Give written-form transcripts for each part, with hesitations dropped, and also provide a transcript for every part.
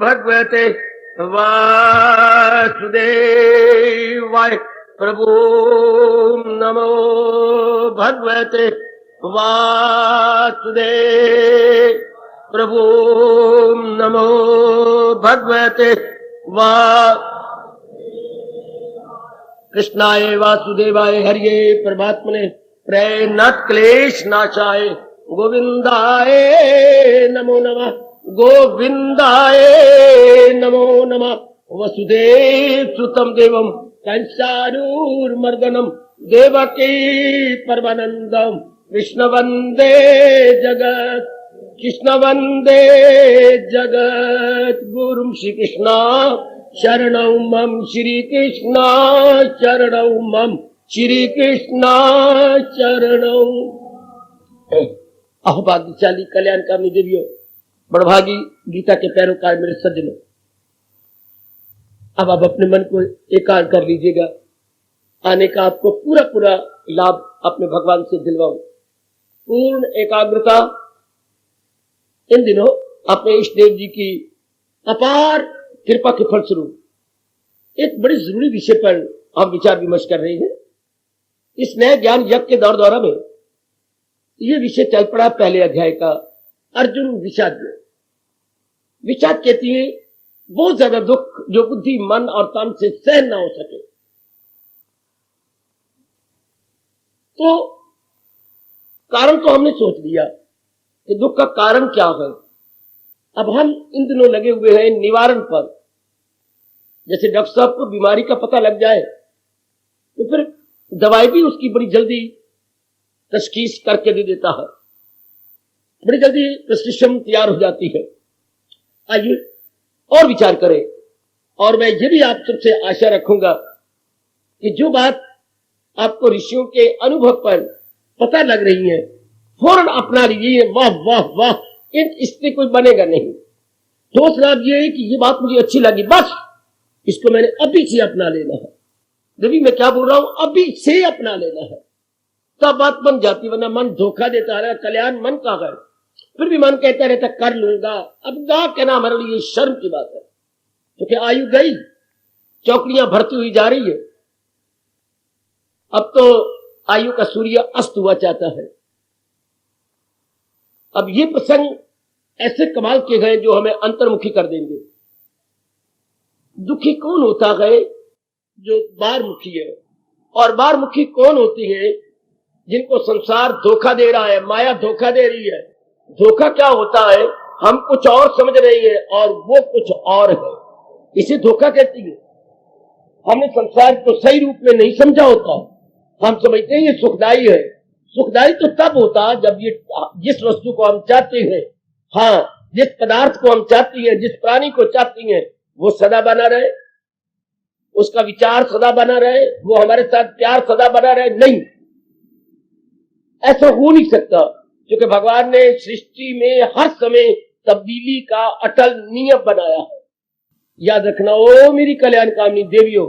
भगवते वासुदेवाय। प्रभु नमो भगवते वासुदेव। प्रभु नमो भगवते वा कृष्णाय वासुदेवाय हरिये परमात्मने प्रेरणात् क्लेश नाशाय गोविंदाय नमो नमः। गोविंदाय नमो नमः। वसुदेव सुतम देवम कंसारूर्मर्दनम देवकी परमानंदम कृष्ण वंदे जगत। कृष्ण वंदे जगत गुरुम श्री कृष्ण शरणौ मम। श्री कृष्ण शरणौ मम। श्री कृष्ण शरणौ। अहो भाग्यशाली कल्याणकामी देवियों, बड़भागी गीता के पैरोकार मेरे सज्जनों, अब आप अपने मन को एकाग्र कर लीजिएगा। आने का आपको पूरा पूरा लाभ अपने भगवान से दिलवाऊं। पूर्ण एकाग्रता। इन दिनों अपने इष्ट देव जी की अपार कृपा के फलस्वरूप एक बड़ी जरूरी विषय पर हम विचार विमर्श कर रहे हैं। इस नए ज्ञान यज्ञ के दौर दौरा में यह विषय चल पड़ा पहले अध्याय का, अर्जुन विषाद में। विषाद कहती है बहुत ज्यादा दुख जो बुद्धि मन और तन से सहन ना हो सके। तो कारण तो हमने सोच लिया कि दुख का कारण क्या है। अब हम इन दिनों लगे हुए हैं निवारण पर। जैसे डॉक्टर साहब को बीमारी का पता लग जाए तो फिर दवाई भी उसकी बड़ी जल्दी तशखीस करके दे देता है, बड़ी जल्दी प्रिस्क्रिप्शन तैयार हो जाती है। आइए और विचार करें। और मैं ये भी आप सबसे आशा रखूंगा कि जो बात आपको ऋषियों के अनुभव पर पता लग रही है फौरन अपना लीजिए। वाह वाह वाह, इससे कोई बनेगा नहीं। दोस्त लाभ ये है कि ये बात मुझे अच्छी लगी, बस इसको मैंने अभी से अपना लेना है। देवी मैं क्या बोल रहा हूं, अभी से अपना लेना है, तब बात बन जाती। वरना मन धोखा देता है। कल्याण मन का है, फिर भी मन कहता रहता कर लूंगा। अब गा कहना हमारे लिए शर्म की बात है, क्योंकि आयु गई, चौकड़ियां भरती हुई जा रही है। अब तो आयु का सूर्य अस्त हुआ चाहता है। अब ये प्रसंग ऐसे कमाल के गए जो हमें अंतर्मुखी कर देंगे। दुखी कौन होता है, जो बारमुखी है। और बारमुखी कौन होती है, जिनको संसार धोखा दे रहा है, माया धोखा दे रही है। धोखा क्या होता है, हम कुछ और समझ रहे हैं और वो कुछ और है, इसे धोखा कहती है। हमने संसार को सही रूप में नहीं समझा होता। हम समझते हैं ये सुखदायी है। सुखदायी तो तब होता जब ये जिस वस्तु को हम चाहते हैं, हाँ जिस पदार्थ को हम चाहती हैं, जिस प्राणी को चाहती हैं, वो सदा बना रहे, उसका विचार सदा बना रहे, वो हमारे साथ प्यार सदा बना रहे। नहीं, ऐसा हो नहीं सकता, क्योंकि भगवान ने सृष्टि में हर समय तब्दीली का अटल नियम बनाया है। याद रखना ओ मेरी कल्याणकामी देवियों,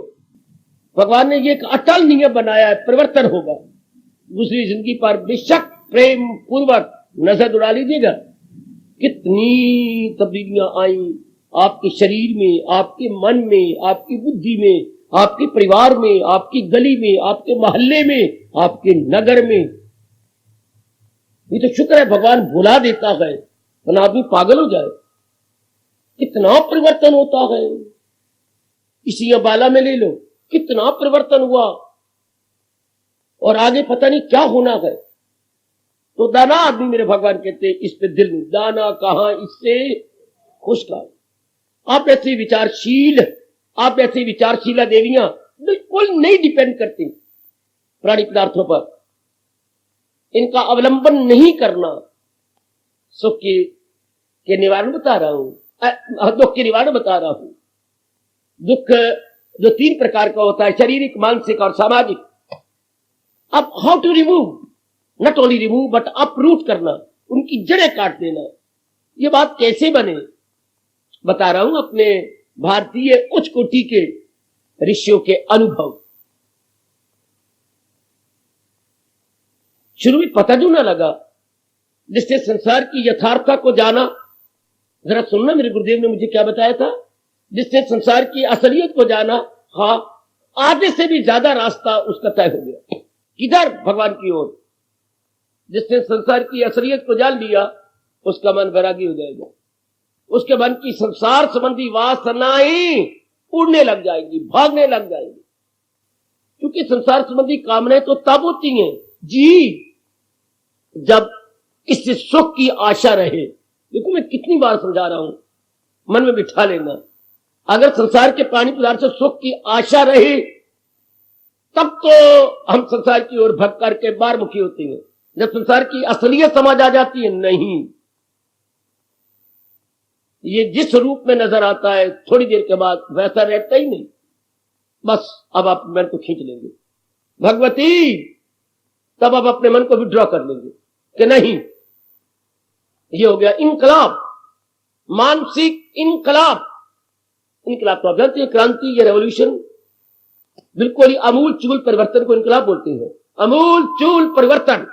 भगवान ने ये एक अटल नियम बनाया है, परिवर्तन होगा। दूसरी जिंदगी पर बेशक प्रेम पूर्वक नजर उड़ा लीजिएगा, कितनी तब्दीलियां आई आपके शरीर में, आपके मन में, आपकी बुद्धि में, आपके परिवार में, आपकी गली में, आपके मोहल्ले में, आपके नगर में। ये तो शुक्र है भगवान भुला देता है, वरना आदमी पागल हो जाए। कितना परिवर्तन होता है। इसी बाला में ले लो, कितना परिवर्तन हुआ और आगे पता नहीं क्या होना है। तो दाना आदमी मेरे भगवान कहते हैं इस पे दिल नहीं, दाना कहां इससे खुश का। आप ऐसे विचारशील, आप ऐसी विचारशीला देवियां बिल्कुल नहीं डिपेंड करती प्राणी पदार्थों पर। इनका अवलंबन नहीं करना। सुख के निवारण बता रहा हूं, दुख के निवारण बता रहा हूं। दुख जो 3 प्रकार का होता है, शारीरिक, मानसिक और सामाजिक। अब how to remove, not only remove but uproot करना, उनकी जड़ें काट देना। ये बात कैसे बने बता रहा हूं अपने भारतीय उच्च कोटि के ऋषियों के अनुभव। शुरू में पता जो ना लगा, जिससे संसार की यथार्थता को जाना, जरा सुनना, मेरे गुरुदेव ने मुझे क्या बताया था। जिसने संसार की असलियत को जाना, हाँ, आधे से भी ज्यादा रास्ता उसका तय हो गया। किधर? भगवान की ओर। जिसने संसार की असलियत को जान लिया, उसका मन वैरागी हो जाएगा। उसके मन की संसार संबंधी वासनाएं उड़ने लग जाएंगी, भागने लग जाएंगी। क्योंकि संसार संबंधी कामनाएं तो तब होती हैं जी, जब इससे सुख की आशा रहे। देखो मैं कितनी बार समझा रहा हूं, मन में बिठा लेना। अगर संसार के प्राणी पदार्थ से सुख की आशा रहे, तब तो हम संसार की ओर भग करके बाहरमुखी होते हैं। जब संसार की असलियत समझ आ जाती है, नहीं, ये जिस रूप में नजर आता है थोड़ी देर के बाद वैसा रहता ही नहीं। बस अब आप मन को खींच लेंगे भगवती, तब आप अपने मन को विड्रॉ कर लेंगे कि नहीं, ये हो गया इनकलाब, मानसिक इनकलाब। इनकलाब तो आप जानते हैं, क्रांति या रेवोल्यूशन, बिल्कुल ही अमूल चूल परिवर्तन को इनकलाब बोलते हैं। अमूल चूल परिवर्तन,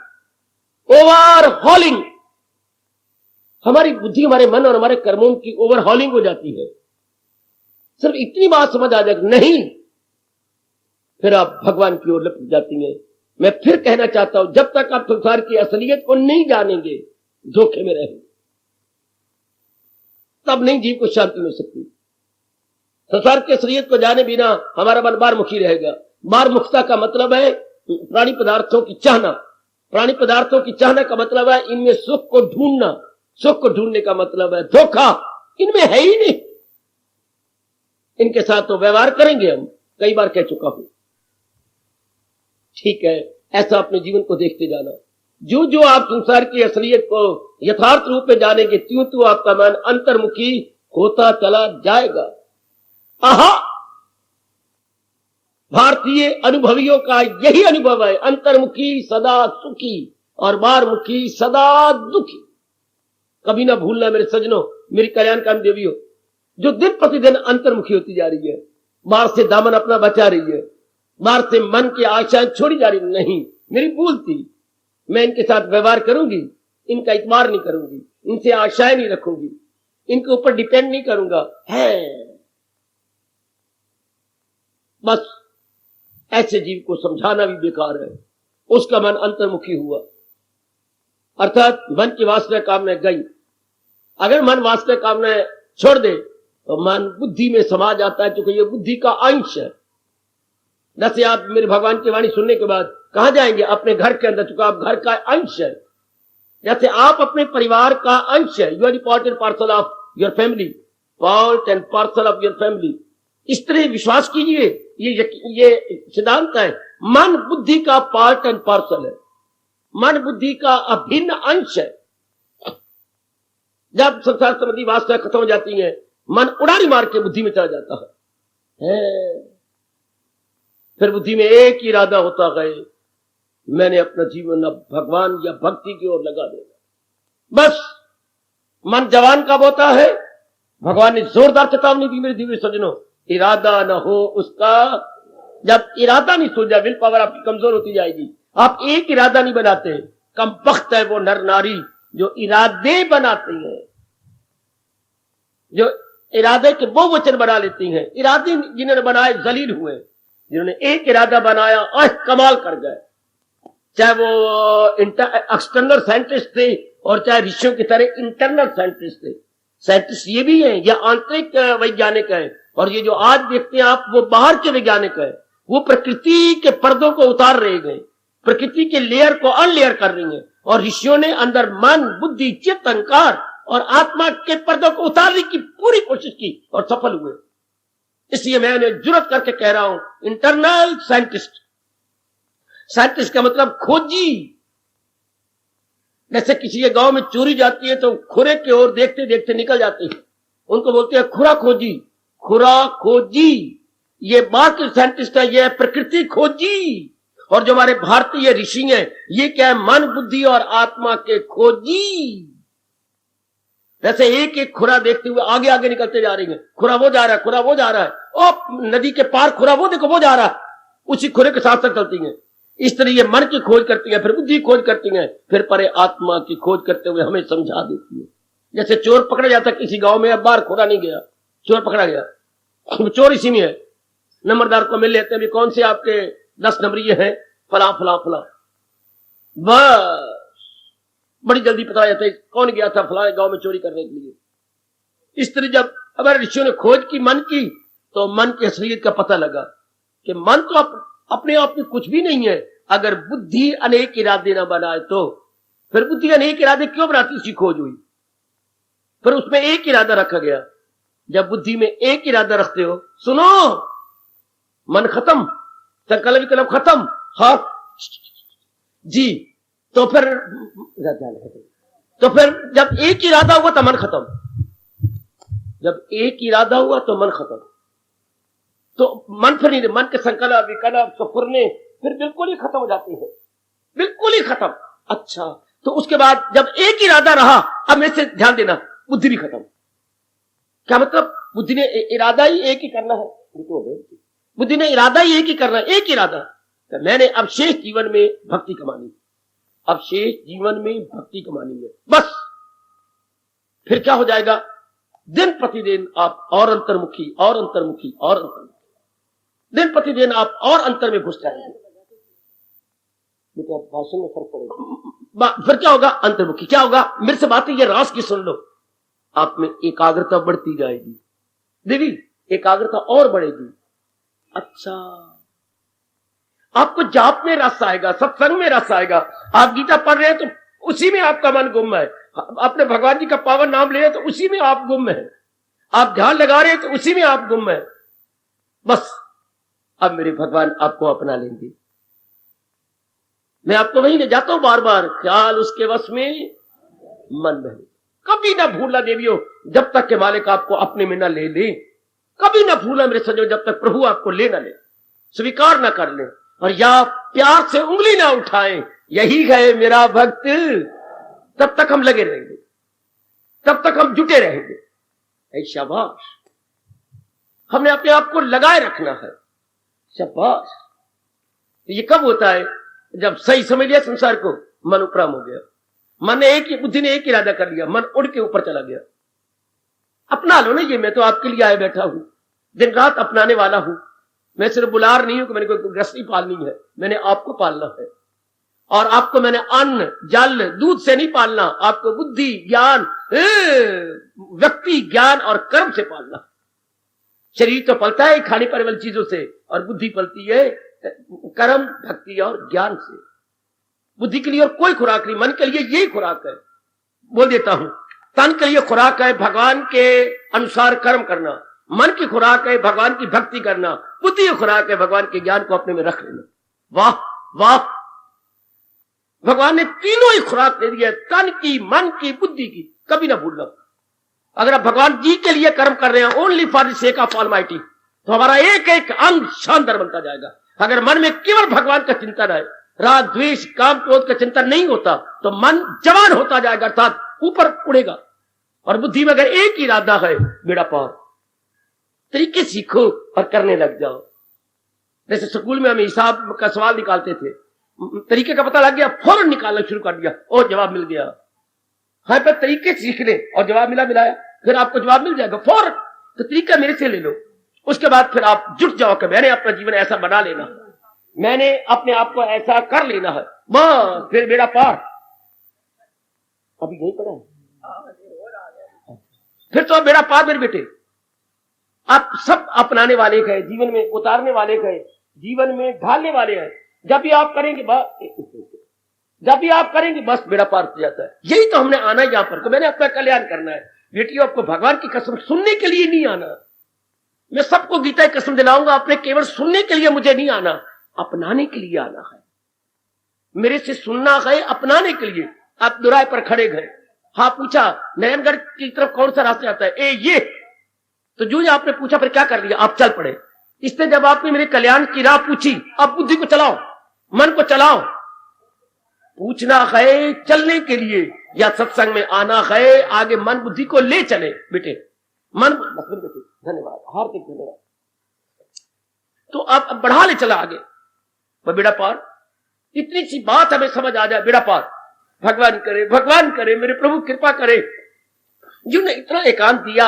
ओवरहॉलिंग। हमारी बुद्धि, हमारे मन और हमारे कर्मों की ओवरहॉलिंग हो जाती है। सिर्फ इतनी बात समझ आ जाए नहीं, फिर आप भगवान की ओर लपट जाती हैं। मैं फिर कहना चाहता हूं, जब तक आप संसार की असलियत को नहीं जानेंगे, धोखे में रहेंगे, तब नहीं जीव को शांति मिल सकती। संसार की असलियत को जाने बिना हमारा मन बाहरमुखी रहेगा। बाहरमुखता का मतलब है प्राणी पदार्थों की चाहना। प्राणी पदार्थों की चाहना का मतलब है इनमें सुख को ढूंढना। सुख को ढूंढने का मतलब है धोखा, इनमें है ही नहीं। इनके साथ तो व्यवहार करेंगे हम, कई बार कह चुका हूं। ठीक है, ऐसा अपने जीवन को देखते जाना। जो जो आप संसार की असलियत को यथार्थ रूप में जानेंगे, त्यों त्यों आपका मन अंतर्मुखी होता चला जाएगा। आहा, भारतीय अनुभवियों का यही अनुभव है, अंतर्मुखी सदा सुखी और बाहरमुखी सदा दुखी। कभी ना भूलना मेरे सजनों, मेरी कल्याणकामी देवियों, जो दिन प्रतिदिन अंतर्मुखी होती जा रही है, बाहर से दामन अपना बचा रही है, बाहर से मन की आशाएं छोड़ी जा रही, नहीं, मेरी भूल थी। मैं इनके साथ व्यवहार करूंगी, इनका इतबार नहीं करूंगी, इनसे आशाएं नहीं रखूंगी, इनके ऊपर डिपेंड नहीं करूंगा, है। बस ऐसे जीव को समझाना भी बेकार है। उसका मन अंतर्मुखी हुआ, अर्थात मन की वासना कामना गई। अगर मन वासना कामना छोड़ दे तो मन बुद्धि में समा जाता है, क्योंकि यह बुद्धि का अंश है। जैसे आप मेरे भगवान की वाणी सुनने के बाद कहां जाएंगे? अपने घर के अंदर, चूंकि आप घर का अंश है। जैसे आप अपने परिवार का अंश है, you are the part and parcel of your family, part and parcel of your family. इस तरह विश्वास कीजिए, ये सिद्धांत है। मन बुद्धि का पार्ट एंड पार्सल है, मन बुद्धि का अभिन्न अंश है। जब संसार संबंधी वासना खत्म हो जाती है, मन उड़ारी मार के बुद्धि में चला जाता है। फिर बुद्धि में एक ही इरादा होता है, मैंने अपना जीवन अब भगवान या भक्ति की ओर लगा देना। बस मन जवान कब होता है? भगवान ने जोरदार चेतावनी दी मेरे दिव्य सज्जनों, इरादा न हो उसका। जब इरादा नहीं सूझ जाए, विल पावर आपकी कमजोर होती जाएगी। आप एक इरादा नहीं बनाते। कम बख्त है वो नर नारी जो इरादे बनाते हैं, जो इरादे के बहुवचन बना लेती हैं। इरादे जिन्होंने बनाए जलील हुए, जिन्होंने एक इरादा बनाया और कमाल कर गए। चाहे वो एक्सटर्नल साइंटिस्ट थे और चाहे ऋषियों की तरह इंटरनल साइंटिस्ट थे। साइंटिस्ट ये भी है, या आंतरिक वैज्ञानिक है, और ये जो आज देखते हैं आप, वो बाहर के वैज्ञानिक है। वो प्रकृति के पर्दों को उतार रहे गए, प्रकृति के लेयर को अनलेयर कर रही है। और ऋषियों ने अंदर मन, बुद्धि, चित्त, अहंकार और आत्मा के पर्दों को उतारने की पूरी कोशिश की और सफल हुए। इसलिए मैं उन्हें जुर्रत करके कह रहा हूं, इंटरनल साइंटिस्ट। साइंटिस्ट का मतलब खोजी। जैसे किसी के गांव में चोरी जाती है तो खुरे की ओर देखते देखते निकल जाते हैं, उनको बोलते हैं खुरा खोजी। खुरा खोजी ये बाकी साइंटिस्ट है, ये प्रकृति खोजी। और जो हमारे भारतीय ऋषि हैं, ये क्या है? मन, बुद्धि और आत्मा के खोजी। जैसे एक एक खुरा देखते हुए आगे आगे निकलते जा रही है। खुरा वो जा रहा है, खुरा वो जा रहा है, ओ नदी के पार खुरा वो देखो वो जा रहा है, उसी खुरे के साथ साथ चलती है। इस तरह ये मन की खोज करती है, फिर बुद्धि खोज करती है, फिर परे आत्मा की खोज करते हुए हमें समझा देती है। जैसे चोर पकड़ा जाता किसी गांव में, अब बाहर खोदा नहीं गया, चोर पकड़ा गया, चोर इसी में है, नंबरदार को मिल लेते हैं, कौन से आपके 10 नंबरी हैं, फला फला फला, बस बड़ी जल्दी पता जाता है कौन गया था फलाने गांव में चोरी करने के लिए। इस तरह जब हमारे ऋषियों ने खोज की मन की, तो मन की असलियत का पता लगा कि मन तो अपने आप में कुछ भी नहीं है, अगर बुद्धि अनेक इरादे ना बनाए तो। फिर बुद्धि अनेक इरादे क्यों बनाती, उसकी खोज हुई, फिर उसमें एक इरादा रखा गया। जब बुद्धि में एक इरादा रखते हो, सुनो, मन खत्म, संकल्प विकल्प खत्म, हाँ जी, तो फिर जब एक इरादा हुआ तो मन खत्म, जब एक इरादा हुआ तो मन खत्म, तो मन फिर नहीं, मन के संकल्प विकल्प सफुरने फिर बिल्कुल ही खत्म हो जाते हैं, बिल्कुल ही खत्म। अच्छा, तो उसके बाद जब एक इरादा रहा, अब मेरे से ध्यान देना, बुद्धि भी खत्म। क्या मतलब, बुद्धि ने इरादा ही एक ही करना है, बुद्धि ने इरादा ही एक ही करना है, एक इरादा। तो मैंने अब शेष जीवन में भक्ति कमानी, अब शेष जीवन में भक्ति कमानी है, बस। फिर क्या हो जाएगा, दिन प्रतिदिन आप और अंतर्मुखी और अंतर्मुखी और अंतर्मुखी, दिन प्रतिदिन आप और अंतर में घुस जाएंगे। भाषण में फर्क पड़ेगा, फिर क्या होगा, अंतर्मुखी। क्या होगा, मेरे से बातें ये रास की सुन लो, आप में एकाग्रता बढ़ती जाएगी, देवी एकाग्रता और बढ़ेगी। अच्छा, आपको जाप में रस आएगा, सत्संग में रस आएगा, आप गीता पढ़ रहे हैं तो उसी में आपका मन गुम है, आपने भगवान जी का पावन नाम ले तो उसी में आप गुम है, आप ध्यान लगा रहे हैं तो उसी में आप गुम है। बस अब मेरे भगवान आपको अपना लेंगे, मैं आपको वहीं ले जाता हूं बार बार, ख्याल उसके वश में मन बहले। कभी ना भूलना देवियों, जब तक के मालिक आपको अपने में ना ले ले, कभी ना भूलना मेरे सजो, जब तक प्रभु आपको ले ना ले, स्वीकार ना कर ले, और या प्यार से उंगली ना उठाएं, यही है मेरा भक्त, तब तक हम लगे रहेंगे, तब तक हम जुटे रहेंगे। ऐ शाबाश, हमने अपने आप को लगाए रखना है, शाबाश। ये कब होता है, जब सही समझ लिया संसार को, मन उपराम हो गया, मन ने एक ही, बुद्धि ने एक इरादा कर लिया, मन उड़ के ऊपर चला गया। अपना लो ना, ये मैं तो आपके लिए आया बैठा हूं, दिन रात अपनाने वाला हूं, मैं सिर्फ बुलार नहीं हूं कि मैंने कोई गृहस्थी पालनी है, मैंने आपको पालना है, और आपको मैंने अन्न जल दूध से नहीं पालना, आपको बुद्धि ज्ञान व्यक्ति ज्ञान और कर्म से पालना। शरीर तो पलता है खाने पर वाली चीजों से, और बुद्धि पलती है कर्म भक्ति और ज्ञान से। बुद्धि के लिए और कोई खुराक नहीं, मन के लिए यही खुराक है। बोल देता हूं, तन के लिए खुराक है भगवान के अनुसार कर्म करना, मन की खुराक है भगवान की भक्ति करना, बुद्धि की खुराक है भगवान के ज्ञान को अपने में रख लेना। वाह वाह, भगवान ने तीनों ही खुराक दे दी है, तन की, मन की, बुद्धि की, कभी ना भूलना। अगर आप भगवान जी के लिए कर्म कर रहे हैं, only for the sake of almighty, तो हमारा एक एक अंग शानदार बनता जाएगा। अगर मन में केवल भगवान का चिंतन है, राग द्वेष काम क्रोध का चिंतन नहीं होता, तो मन जवान होता जाएगा, अर्थात ऊपर उड़ेगा। और बुद्धि में अगर एक ही इरादा है, बेड़ा पार, तरीके सीखो और करने लग जाओ। जैसे स्कूल में हम हिसाब का सवाल निकालते थे, तरीके का पता लग गया, फौरन निकालना शुरू कर दिया और जवाब मिल गया। हाँ, पर तरीके सीख ले और जवाब मिलाया, फिर आपको जवाब मिल जाएगा फौरन। तो तरीका मेरे से ले लो, उसके बाद फिर आप जुट जाओ कि मैंने अपना जीवन ऐसा बना लेना, मैंने अपने आप को ऐसा कर लेना है, बस फिर बेड़ा पार। अभी यही पड़ा है, फिर तो बेड़ा पार मेरे बेटे। आप सब अपनाने वाले गए, जीवन में उतारने वाले गए, जीवन में ढालने वाले हैं। जब भी आप करेंगे बस बेड़ा पार हो जाता है। यही तो हमने आना है यहाँ पर, तो मैंने अपना कल्याण करना है। बेटियों, आपको भगवान की कसम सुनने के लिए नहीं आना, मैं सबको गीता की कसम दिलाऊंगा, आपने केवल सुनने के लिए मुझे नहीं आना, अपनाने के लिए आना है। मेरे से सुनना है अपनाने के लिए। आप दुराय पर खड़े गए, हाँ पूछा नयनगढ़ की तरफ कौन सा रास्ता आता है, ये तो जो आपने पूछा, फिर क्या कर लिया, आप चल पड़े। इससे जब आपने मेरे कल्याण की राह पूछी, अब बुद्धि को चलाओ, मन को चलाओ। पूछना है चलने के लिए, या सत्संग में आना है आगे मन बुद्धि को ले चले बेटे, मन बेटे। धन्यवाद, हार्दिक धन्यवाद। तो अब बढ़ा ले चला आगे, वह बेड़ा पार। इतनी सी बात हमें समझ आ जाए, बेड़ा पार। भगवान करे मेरे प्रभु कृपा करे, जिन्होंने इतना एकांत दिया,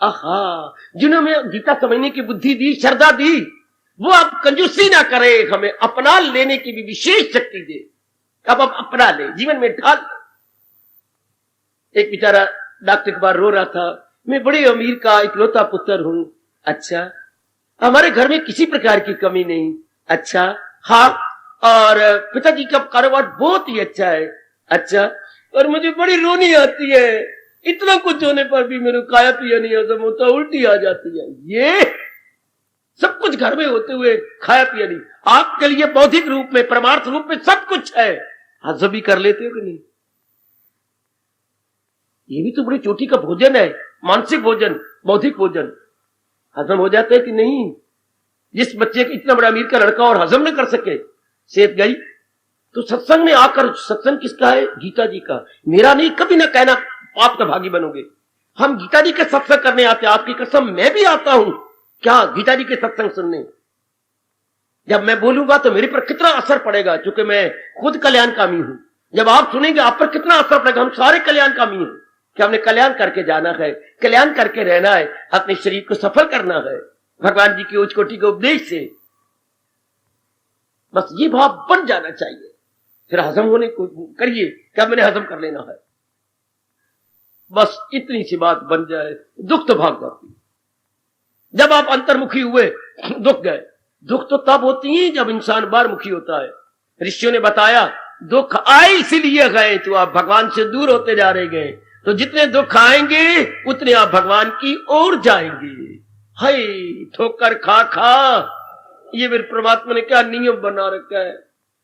आहा, जिन्होंने हमें गीता समझने की बुद्धि दी, श्रद्धा दी, वो अब कंजूसी ना करे, हमें अपना लेने की भी विशेष शक्ति दे। अब हम अपना ले, जीवन में ढाल। एक बेचारा डॉक्टर के पास रो रहा था, मैं बड़े अमीर का इकलौता पुत्र हूं। अच्छा, हमारे घर में किसी प्रकार की कमी नहीं। अच्छा, हाँ, और पिताजी का कारोबार बहुत ही अच्छा है। अच्छा, और मुझे बड़ी रोनी आती है, इतना कुछ होने पर भी मेरे खाया पिया नहीं हजम होता, उल्टी आ जाती है। ये सब कुछ घर में होते हुए खाया पिया नहीं। आपके लिए बौद्धिक रूप में, परमार्थ रूप में सब कुछ है, हजम भी कर लेते हो कि नहीं? ये भी तो बड़ी चोटी का भोजन है, मानसिक भोजन, बौद्धिक भोजन। हजम हो जाता है कि नहीं? जिस बच्चे का इतना बड़ा अमीर का लड़का और हजम न कर सके, सेहत गई। तो सत्संग में आकर, सत्संग किसका है? गीता जी का। मेरा नहीं, कभी ना कहना पाप का भागी बनोगे। हम गीता जी के सत्संग करने आते हैं, आपकी कसम मैं भी आता हूं। क्या गीता जी के सत्संग सुनने? जब मैं बोलूंगा तो मेरे पर कितना असर पड़ेगा, क्योंकि मैं खुद कल्याणकामी हूं। जब आप सुनेंगे आप पर कितना असर पड़ेगा। हम सारे कल्याणकामी हैं कि हमने कल्याण करके जाना है, कल्याण करके रहना है, अपने शरीर को सफल करना है भगवान जी की उच्च कोटि के उपदेश से। बस ये भाव बन जाना चाहिए। फिर हजम होने को करिए, क्या मैंने हजम कर लेना है, बस इतनी सी बात बन जाए, दुख तो भाग जाती। जब आप अंतर्मुखी हुए, दुख गए। दुख तो तब होती है जब इंसान बाहरमुखी होता है। ऋषियों ने बताया, दुख आए इसीलिए गए, तो आप भगवान से दूर होते जा रहे गए। तो जितने दुख आएंगे उतने आप भगवान की ओर जाएंगे। हाय, ठोकर खा खा, ये फिर परमात्मा ने क्या नियम बना रखा है।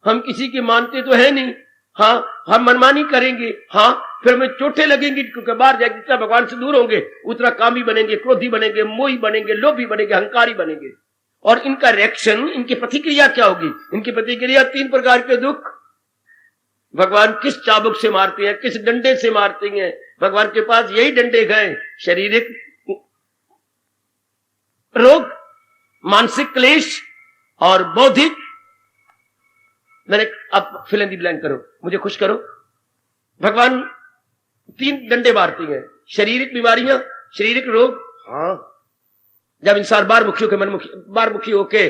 हम किसी की मानते तो है नहीं। हाँ, हम मनमानी करेंगे, हाँ, फिर हमें चोटें लगेंगी, क्योंकि बाहर जाकर जितना भगवान से दूर होंगे उतना कामी बनेंगे, क्रोधी बनेंगे, मोही बनेंगे, लोभी बनेंगे, अहंकारी बनेंगे। और इनका रिएक्शन, इनकी प्रतिक्रिया क्या होगी? इनकी प्रतिक्रिया 3 प्रकार के दुख। भगवान किस चाबुक से मारते हैं, किस डंडे से मारते हैं? भगवान के पास यही डंडे गए। शारीरिक रोग, मानसिक क्लेश और बौद्धिक। मैंने अब फिल इन द ब्लैंक करो, मुझे खुश करो। भगवान 3 डंडे मारते हैं। शारीरिक बीमारियां, शारीरिक रोग, हाँ, जब इंसान बाहरमुखी होकर बाहरमुखी होके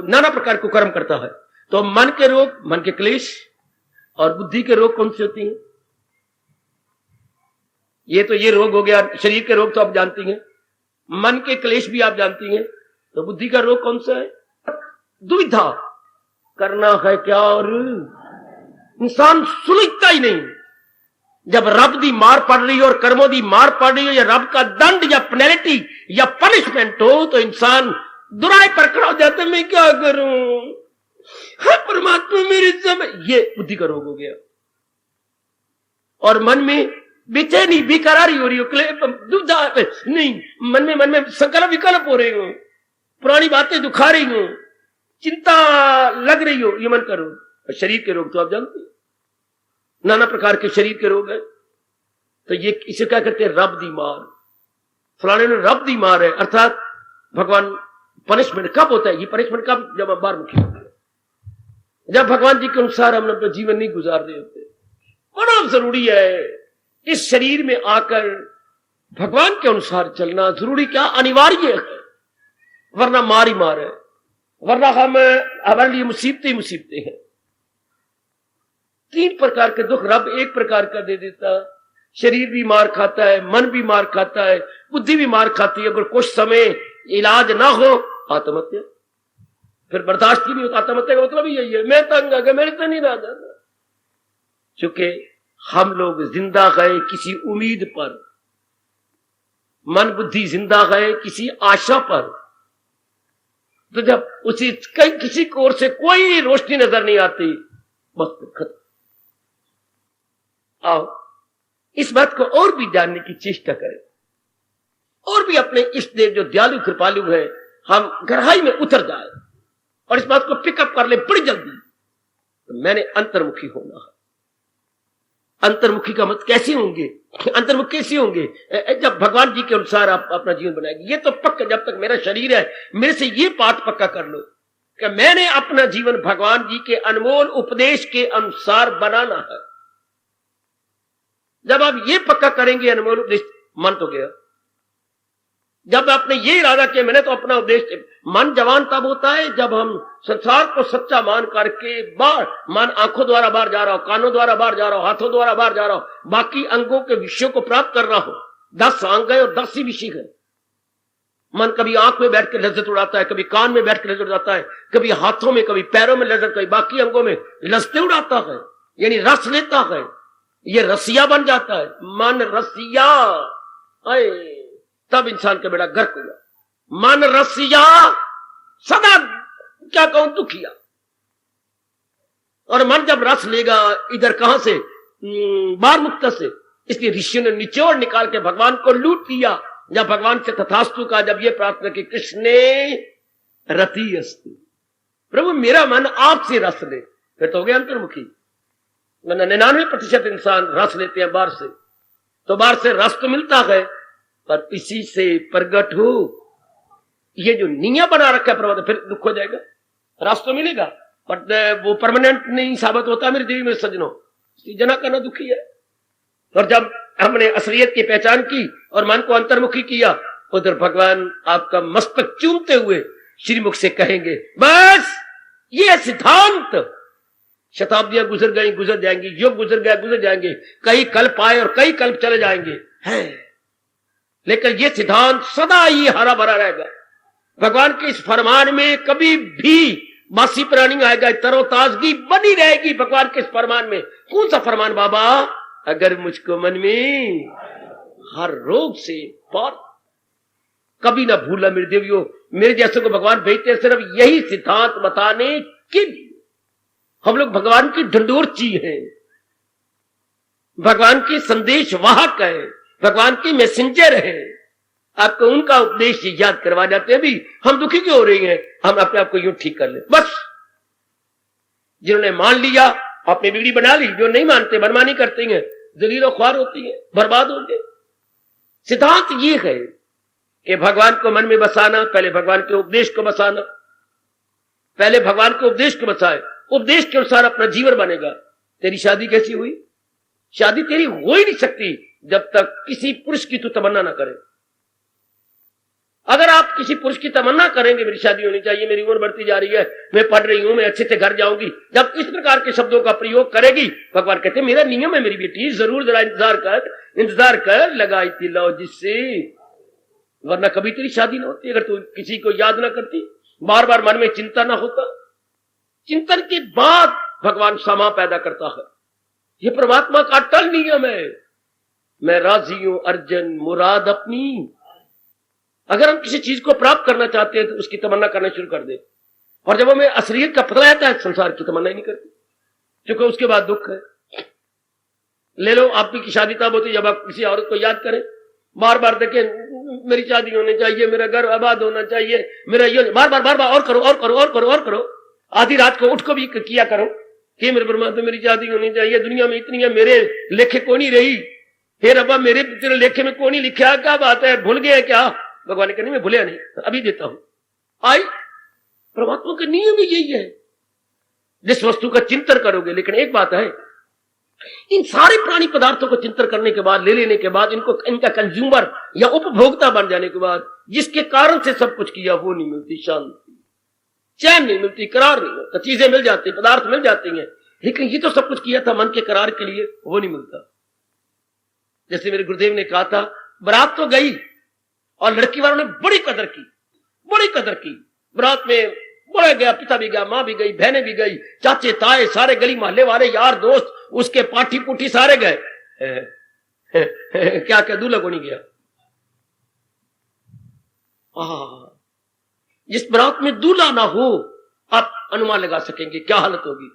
नाना प्रकार को कर्म करता है। तो मन के रोग, मन के क्लेश, और बुद्धि के रोग कौन से होती हैं? ये रोग हो गया। शरीर के रोग तो आप जानती हैं, मन के क्लेश भी आप जानती हैं। तो बुद्धि का रोग कौन सा है? दुविधा, करना है क्या, और इंसान सुलझता ही नहीं। जब रब दी मार पड़ रही हो और कर्मों दी मार पड़ रही हो, या रब का दंड या पेनल्टी या पनिशमेंट हो, तो इंसान दुराई पर खड़ा हो जाता है, मैं क्या करूं, हाँ परमात्मा मेरे समय। ये बुद्धि का रोग हो गया। और मन में बेचैनी, बेकरारी हो रही हो, दुविधा नहीं, मन में संकल्प विकल्प हो रहे हो, पुरानी बातें दुखा रही हो, चिंता लग रही हो, ये मन करो। शरीर के रोग तो आप जानते हैं, नाना प्रकार के शरीर के रोग है। तो ये इसे क्या करते हैं? रब दी मार। फलाने ने रब दी मार है, अर्थात भगवान पनिशमेंट कब होता है? ये पनिशमेंट कब? जब आप बाहरमुखी होते हैं, जब भगवान जी के अनुसार हम अपना जीवन नहीं गुजार रहे होते। बड़ा जरूरी है इस शरीर में आकर भगवान के अनुसार चलना। जरूरी क्या, अनिवार्य है, वरना मार ही मार है, वरना हमारे लिए मुसीबतें ही मुसीबतें हैं। 3 प्रकार के दुख रब एक प्रकार का दे देता। शरीर भी मार खाता है, मन भी मार खाता है, बुद्धि भी मार खाती है। अगर कुछ समय इलाज ना हो, आत्महत्या। फिर बर्दाश्त ही नहीं होता। आत्महत्या का मतलब यही है, मैं तंग आ गया, मेरे से नहीं रहा जाता। चूंकि हम लोग जिंदा गए किसी उम्मीद पर, मन बुद्धि जिंदा गए किसी आशा पर। तो जब उसी किसी की ओर से कोई रोशनी नजर नहीं आती, बस खत्म। आओ इस बात को और भी जानने की चेष्टा करें, और भी अपने इष्ट देव जो दयालु कृपालु है, हम गहराई में उतर जाए और इस बात को पिकअप कर ले बड़ी जल्दी। तो मैंने अंतर्मुखी होना है। अंतर्मुखी का मत कैसे होंगे? अंतर्मुख कैसे होंगे? जब भगवान जी के अनुसार आप अपना जीवन बनाएंगे। ये तो पक्का, जब तक मेरा शरीर है, मेरे से ये पाठ पक्का कर लो कि मैंने अपना जीवन भगवान जी के अनमोल उपदेश के अनुसार बनाना है। जब आप ये पक्का करेंगे अनमोल उपदेश, मन तो गया। जब आपने ये इरादा किया मैंने तो अपना उपदेश, मन जवान तब होता है जब हम संसार को सच्चा मान करके बाहर, मन आंखों द्वारा बाहर जा रहा हो, कानों द्वारा बाहर जा रहा हो, हाथों द्वारा बाहर जा रहा हो, बाकी अंगों के विषयों को प्राप्त कर रहा हो। 10 अंग गए और 10 ही विषय गए। मन कभी आंख में बैठ के लज्जत उड़ाता है, कभी कान में बैठ के लज्जत उड़ाता है, कभी हाथों में, कभी पैरों में लज्जत, कभी बाकी अंगों में लज्जतें उड़ाता है, यानी रस लेता है। ये रसिया बन जाता है, मन रसिया। आए तब इंसान का बेड़ा गर्क हुआ। मन रसिया, सदा क्या कहूं दुखिया। और मन जब रस लेगा इधर कहां से, बार मुक्त से, इसलिए ऋषियों ने निचोड़ निकाल के भगवान को लूट लिया। जब भगवान से तथास्तु का जब ये प्रार्थना की, कृष्णे रति अस्तु, प्रभु मेरा मन आपसे रस ले, फिर तो हो गया अंतर्मुखी। 99% इंसान रस लेते हैं बाहर से, तो बाहर से रस तो मिलता है पर इसी से प्रगट हो ये जो नियम बना रखा है प्रभु, फिर दुख हो जाएगा। रस तो मिलेगा बट वो परमानेंट नहीं साबित होता मेरे देवी में सज्जनों, जना करना दुखी है। और जब हमने असलियत की पहचान की और मन को अंतर्मुखी किया, उधर भगवान आपका मस्तक चूमते हुए श्रीमुख से कहेंगे, बस ये सिद्धांत, शताब्दियां गुजर गई गुजर जाएंगी, युग गुजर गया गुजर जाएंगे, कई कल्प आए और कई कल्प चले जाएंगे हैं, लेकिन ये सिद्धांत सदा ही हरा भरा रहेगा। भगवान के इस फरमान में कभी भी बासी प्राणी आएगा, तरोताजगी बनी रहेगी भगवान के इस फरमान में। कौन सा फरमान बाबा, अगर मुझको मन में हर रोग से पार, कभी ना भूला मेरे देवियों, मेरे जैसे को भगवान भेजते हैं सिर्फ यही सिद्धांत बताने के लिए। हम लोग भगवान की ढंडोरची हैं, भगवान की संदेश वाहक है, भगवान की मैसेंजर है। आपको उनका उपदेश याद करवा जाते हैं। अभी हम दुखी क्यों हो रही हैं, हम अपने आप को यूं ठीक कर ले बस। जिन्होंने मान लिया अपनी बिगड़ी बना ली, जो नहीं मानते मनमानी करते हैं, जलील और ख्वार होती है, बर्बाद होंगे। सिद्धांत ये है कि भगवान को मन में बसाना, पहले भगवान के उपदेश को बसाना, पहले भगवान के उपदेश को बसाए, उपदेश के अनुसार अपना जीवन बनेगा। तेरी शादी कैसी हुई, शादी तेरी हो ही नहीं सकती जब तक किसी पुरुष की तू तमन्ना ना करे। अगर आप किसी पुरुष की तमन्ना करेंगे मेरी शादी होनी चाहिए, मेरी उम्र बढ़ती जा रही है, मैं पढ़ रही हूं, मैं अच्छे से घर जाऊंगी, जब इस प्रकार के शब्दों का प्रयोग करेगी, भगवान कहते हैं मेरा नियम है मेरी बेटी, जरूर जरा इंतजार कर लगाई थी लो जिससे, वरना कभी तेरी शादी ना होती। अगर तू किसी को याद ना करती, बार बार मन में चिंता ना होता, चिंतन के बाद भगवान क्षमा पैदा करता है। ये परमात्मा का अटल नियम है। मैं राजी हूं अर्जन मुराद अपनी। अगर हम किसी चीज को प्राप्त करना चाहते हैं तो उसकी तमन्ना करना शुरू कर दे, और जब हमें असलियत का पता रहता है संसार की तमन्ना ही नहीं करती, क्योंकि उसके बाद दुख है। ले लो आपकी शादी तब होती जब आप किसी औरत को याद करें, बार बार देखें मेरी शादी होनी चाहिए, मेरा घर आबाद होना चाहिए, मेरा ये, बार बार बार बार और करो और करो और करो और करो, आधी रात को उठ को भी किया करो कि मेरे परमात्मा मेरी शादी होनी चाहिए, दुनिया में इतनी है, मेरे लेखे को नहीं रही, हे रब्बा मेरे तेरे लेखे में को नहीं लिखा, क्या बात है, भूल गया क्या? भगवान ने कहा नहीं मैं भूलिया नहीं, अभी देता हूं। आई परमात्मा का नियम ही यही है, जिस वस्तु का चिंतन करोगे। लेकिन एक बात है, इन सारे प्राणी पदार्थों को चिंतन करने के बाद, ले लेने के बाद, इनको इनका कंज्यूमर या उपभोक्ता बन जाने के बाद, जिसके कारण से सब कुछ किया वो नहीं मिलती शांति, चैन नहीं मिलती, करार नहीं मिलता। चीजें मिल जाती, पदार्थ मिल जाती हैं, लेकिन ये तो सब कुछ किया था मन के करार के लिए, वो नहीं मिलता। जैसे मेरे गुरुदेव ने कहा था, बारात तो गई और लड़की वालों ने बड़ी कदर की, बड़ी कदर की। बारात में बड़ा गया, पिता भी गया, माँ भी गई, बहनें भी गई, चाचे ताए सारे, गली मोहल्ले वाले, यार दोस्त, उसके पाठी पुठी सारे गए। क्या क्या दूल्हा को नहीं गया। जिस बारात में दूल्हा ना हो, आप अनुमान लगा सकेंगे क्या हालत होगी।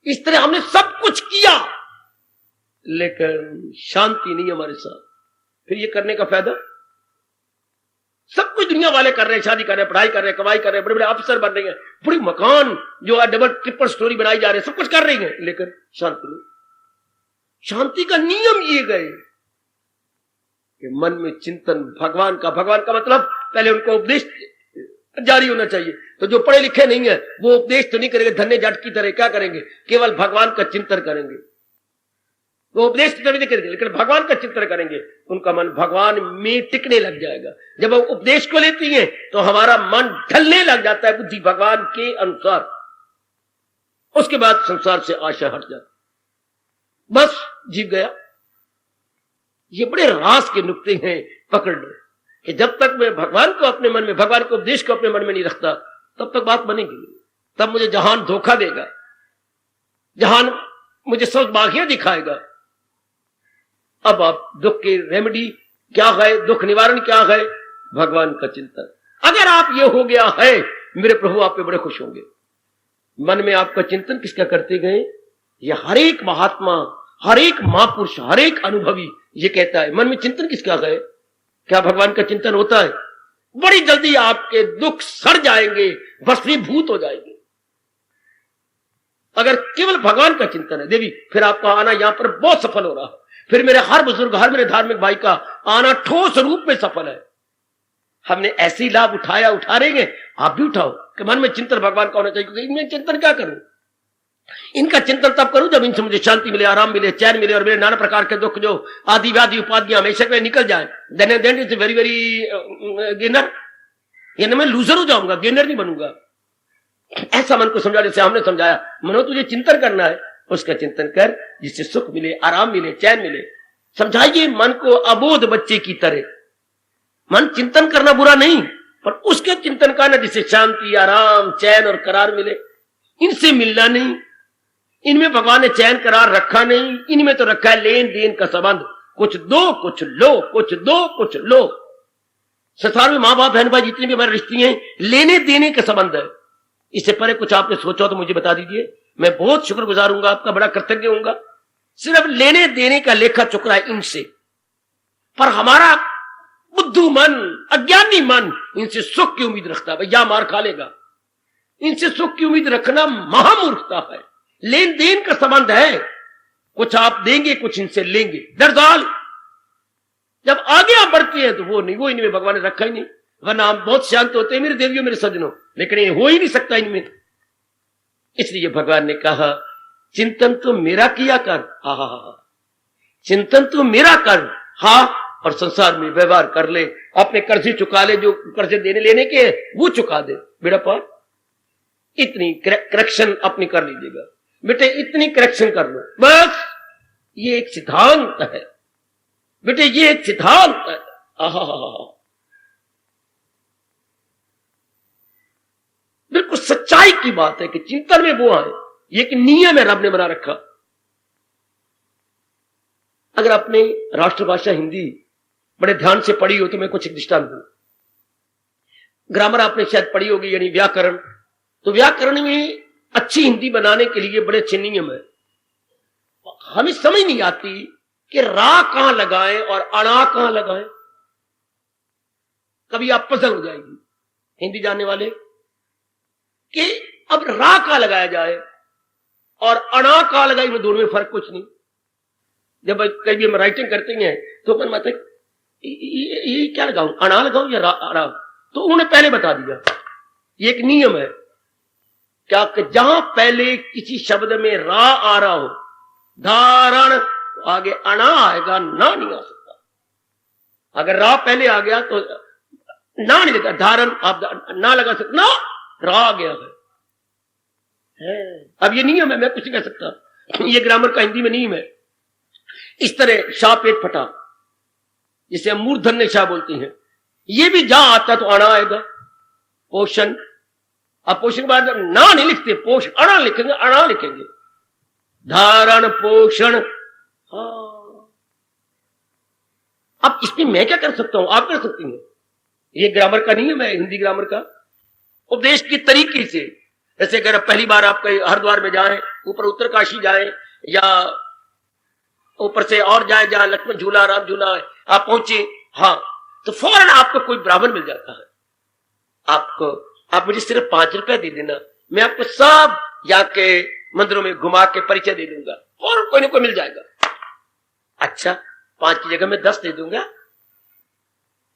इस तरह हमने सब कुछ किया लेकिन शांति नहीं हमारे साथ। फिर ये करने का फायदा, सब कुछ दुनिया वाले कर रहे हैं, शादी कर रहे हैं, पढ़ाई कर रहे हैं, कमाई कर रहे हैं, बड़े बड़े अफसर बन रहे हैं, बड़ी मकान जो है डबल ट्रिपल स्टोरी बनाई जा रही है, सब कुछ कर रही है, लेकिन शांति नहीं। शांति का नियम ये गए कि मन में चिंतन भगवान का मतलब पहले उनको उपदेश जारी होना चाहिए। तो जो पढ़े लिखे नहीं है वो उपदेश तो नहीं करेंगे, धन्य जट की तरह क्या करेंगे, केवल भगवान का चिंतन करेंगे। वो उपदेश तो नहीं करेंगे, लेकिन भगवान का चिंतन करेंगे, उनका मन भगवान में टिकने लग जाएगा। जब हम उपदेश को लेती हैं तो हमारा मन ढलने लग जाता है बुद्धि भगवान के अनुसार। उसके बाद संसार से आशा हट जाती, बस जीव गया। ये बड़े रास के नुक्ते हैं पकड़ लो कि जब तक मैं भगवान को अपने मन में, भगवान के उपदेश को अपने मन में नहीं रखता, तब तक बात बनेगी। तब मुझे जहान धोखा देगा, जहान मुझे सब बागियां दिखाएगा। अब आप दुख की रेमेडी क्या है, दुख निवारण क्या है? भगवान का चिंतन। अगर आप ये हो गया है, मेरे प्रभु आप पे बड़े खुश होंगे। मन में आपका चिंतन किसका करते गए? ये हर एक महात्मा, हर एक महापुरुष, हर एक अनुभवी ये कहता है, मन में चिंतन किसका है? क्या भगवान का चिंतन होता है? बड़ी जल्दी आपके दुख सड़ जाएंगे, भस्मीभूत हो जाएंगे। अगर केवल भगवान का चिंतन है देवी, फिर आपका आना यहां पर बहुत सफल हो रहा है। फिर मेरे हर बुजुर्ग, हर मेरे धार्मिक भाई का आना ठोस रूप में सफल है। हमने ऐसे ही लाभ उठाया, उठा रहे हैं, आप भी उठाओ कि मन में चिंतन भगवान का होना चाहिए। क्योंकि इनमें चिंतन क्या करूं? इनका चिंतन तब करूं जब इनसे मुझे शांति मिले, आराम मिले, चैन मिले, और मेरे नाना प्रकार के दुख जो आदि व्याधि उपाधियां हमेशा के निकल जाए। Then is very very gainer, ये मैं लूजर हो जाऊंगा, गेनर नहीं बनूंगा। ऐसा मन को समझा, जैसे हमने समझाया, मनो तुझे चिंतन करना है, उसका चिंतन कर जिससे सुख मिले, आराम मिले, चैन मिले। समझाइए मन को अबोध बच्चे की तरह। मन चिंतन करना बुरा नहीं, पर उसके चिंतन का ना जिससे शांति, आराम, चैन और करार मिले। इनसे मिलना नहीं, इनमें भगवान ने चैन करार रखा नहीं, इनमें तो रखा है लेन देन का संबंध। कुछ दो कुछ लो, कुछ दो कुछ लो। संसार में माँ बाप बहन भाई जितने भी हमारे रिश्ते हैं, लेने देने का संबंध है। इससे परे कुछ आपने सोचा तो मुझे बता दीजिए, मैं बहुत शुक्रगुजार हूंगा, आपका बड़ा कृतज्ञ होऊंगा। सिर्फ लेने देने का लेखा चुकरा है इनसे, पर हमारा बुद्धू मन, अज्ञानी मन इनसे सुख की उम्मीद रखता है। भैया मार खा लेगा, इनसे सुख की उम्मीद रखना महामूर्खता है। लेन देन का संबंध है, कुछ आप देंगे, कुछ इनसे लेंगे। दरअसल जब आगे आप बढ़ते हैं तो वो नहीं, वो इनमें भगवान ने रखा ही नहीं। वरना हम बहुत शांत होते हैं मेरे देवियों, मेरे सज्जनों, लेकिन ये हो ही नहीं सकता इनमें। इसलिए भगवान ने कहा चिंतन तो मेरा किया कर, हा, चिंतन तो मेरा कर, हा, और संसार में व्यवहार कर ले, अपने कर्जे चुका ले, जो कर्जे देने लेने के वो चुका दे। बेटा पार इतनी करेक्शन अपनी कर लीजिएगा बेटे, इतनी करेक्शन कर लो बस। ये एक सिद्धांत है बेटे, ये एक सिद्धांत है। बिल्कुल सच्चाई की बात है कि चिंतन में वो आए, ये एक नियम है रब ने बना रखा। अगर आपने राष्ट्रभाषा हिंदी बड़े ध्यान से पढ़ी हो तो मैं कुछ दृष्टांत दूं। ग्रामर आपने शायद पढ़ी होगी, यानी व्याकरण। तो व्याकरण में अच्छी हिंदी बनाने के लिए बड़े अच्छे नियम है। हमें समझ नहीं आती कि रा कहां लगाएं और अणा कहां लगाएं। कभी आप पजल हो जाएगी हिंदी जानने वाले कि अब रा कहां लगाया जाए और अणा कहां लगाए, में दोनों में फर्क कुछ नहीं। जब कभी हम राइटिंग करते हैं तो अपन माता ये क्या लगाऊं, अणा लगाऊं या रा? तो उन्होंने पहले बता दिया, ये एक नियम है क्या कि जहां पहले किसी शब्द में रा आ रहा हो, धारण, तो आगे अणा आएगा, ना नहीं आ सकता। अगर रा पहले आ गया तो ना नहीं लगा, धारण आप ना लगा सकते, ना रा आ गया है। अब ये नियम है, मैं कुछ नहीं कह सकता, ये ग्रामर का हिंदी में नियम है। इस तरह शाह पेट फटा, जिसे हम मूर्धन्य शाह बोलते हैं, ये भी जहां आता तो अणा आएगा। पोषण, अब पोषण के बाद ना नहीं लिखते, पोष अणा लिखेंगे, अणा लिखेंगे, धारण पोषण। हाँ, अब इसमें मैं क्या कर सकता हूं, आप कर सकती हैं। ये ग्रामर का नियम है, हिंदी ग्रामर का। उपदेश की तरीके से, जैसे अगर पहली बार आप कहीं हरिद्वार में जाएं, ऊपर उत्तरकाशी जाएं, या ऊपर से और जाएं जहां लक्ष्मण झूला, राम झूला है, आप पहुंचे, हाँ, तो फौरन आपको कोई ब्राह्मण मिल जाता है। आपको, आप मुझे सिर्फ 5 रुपए दे देना, मैं आपको सब यहाँ के मंदिरों में घुमा के परिचय दे दूंगा, और कोई ना कोई मिल जाएगा। अच्छा, 5 की जगह मैं 10 दे दूंगा,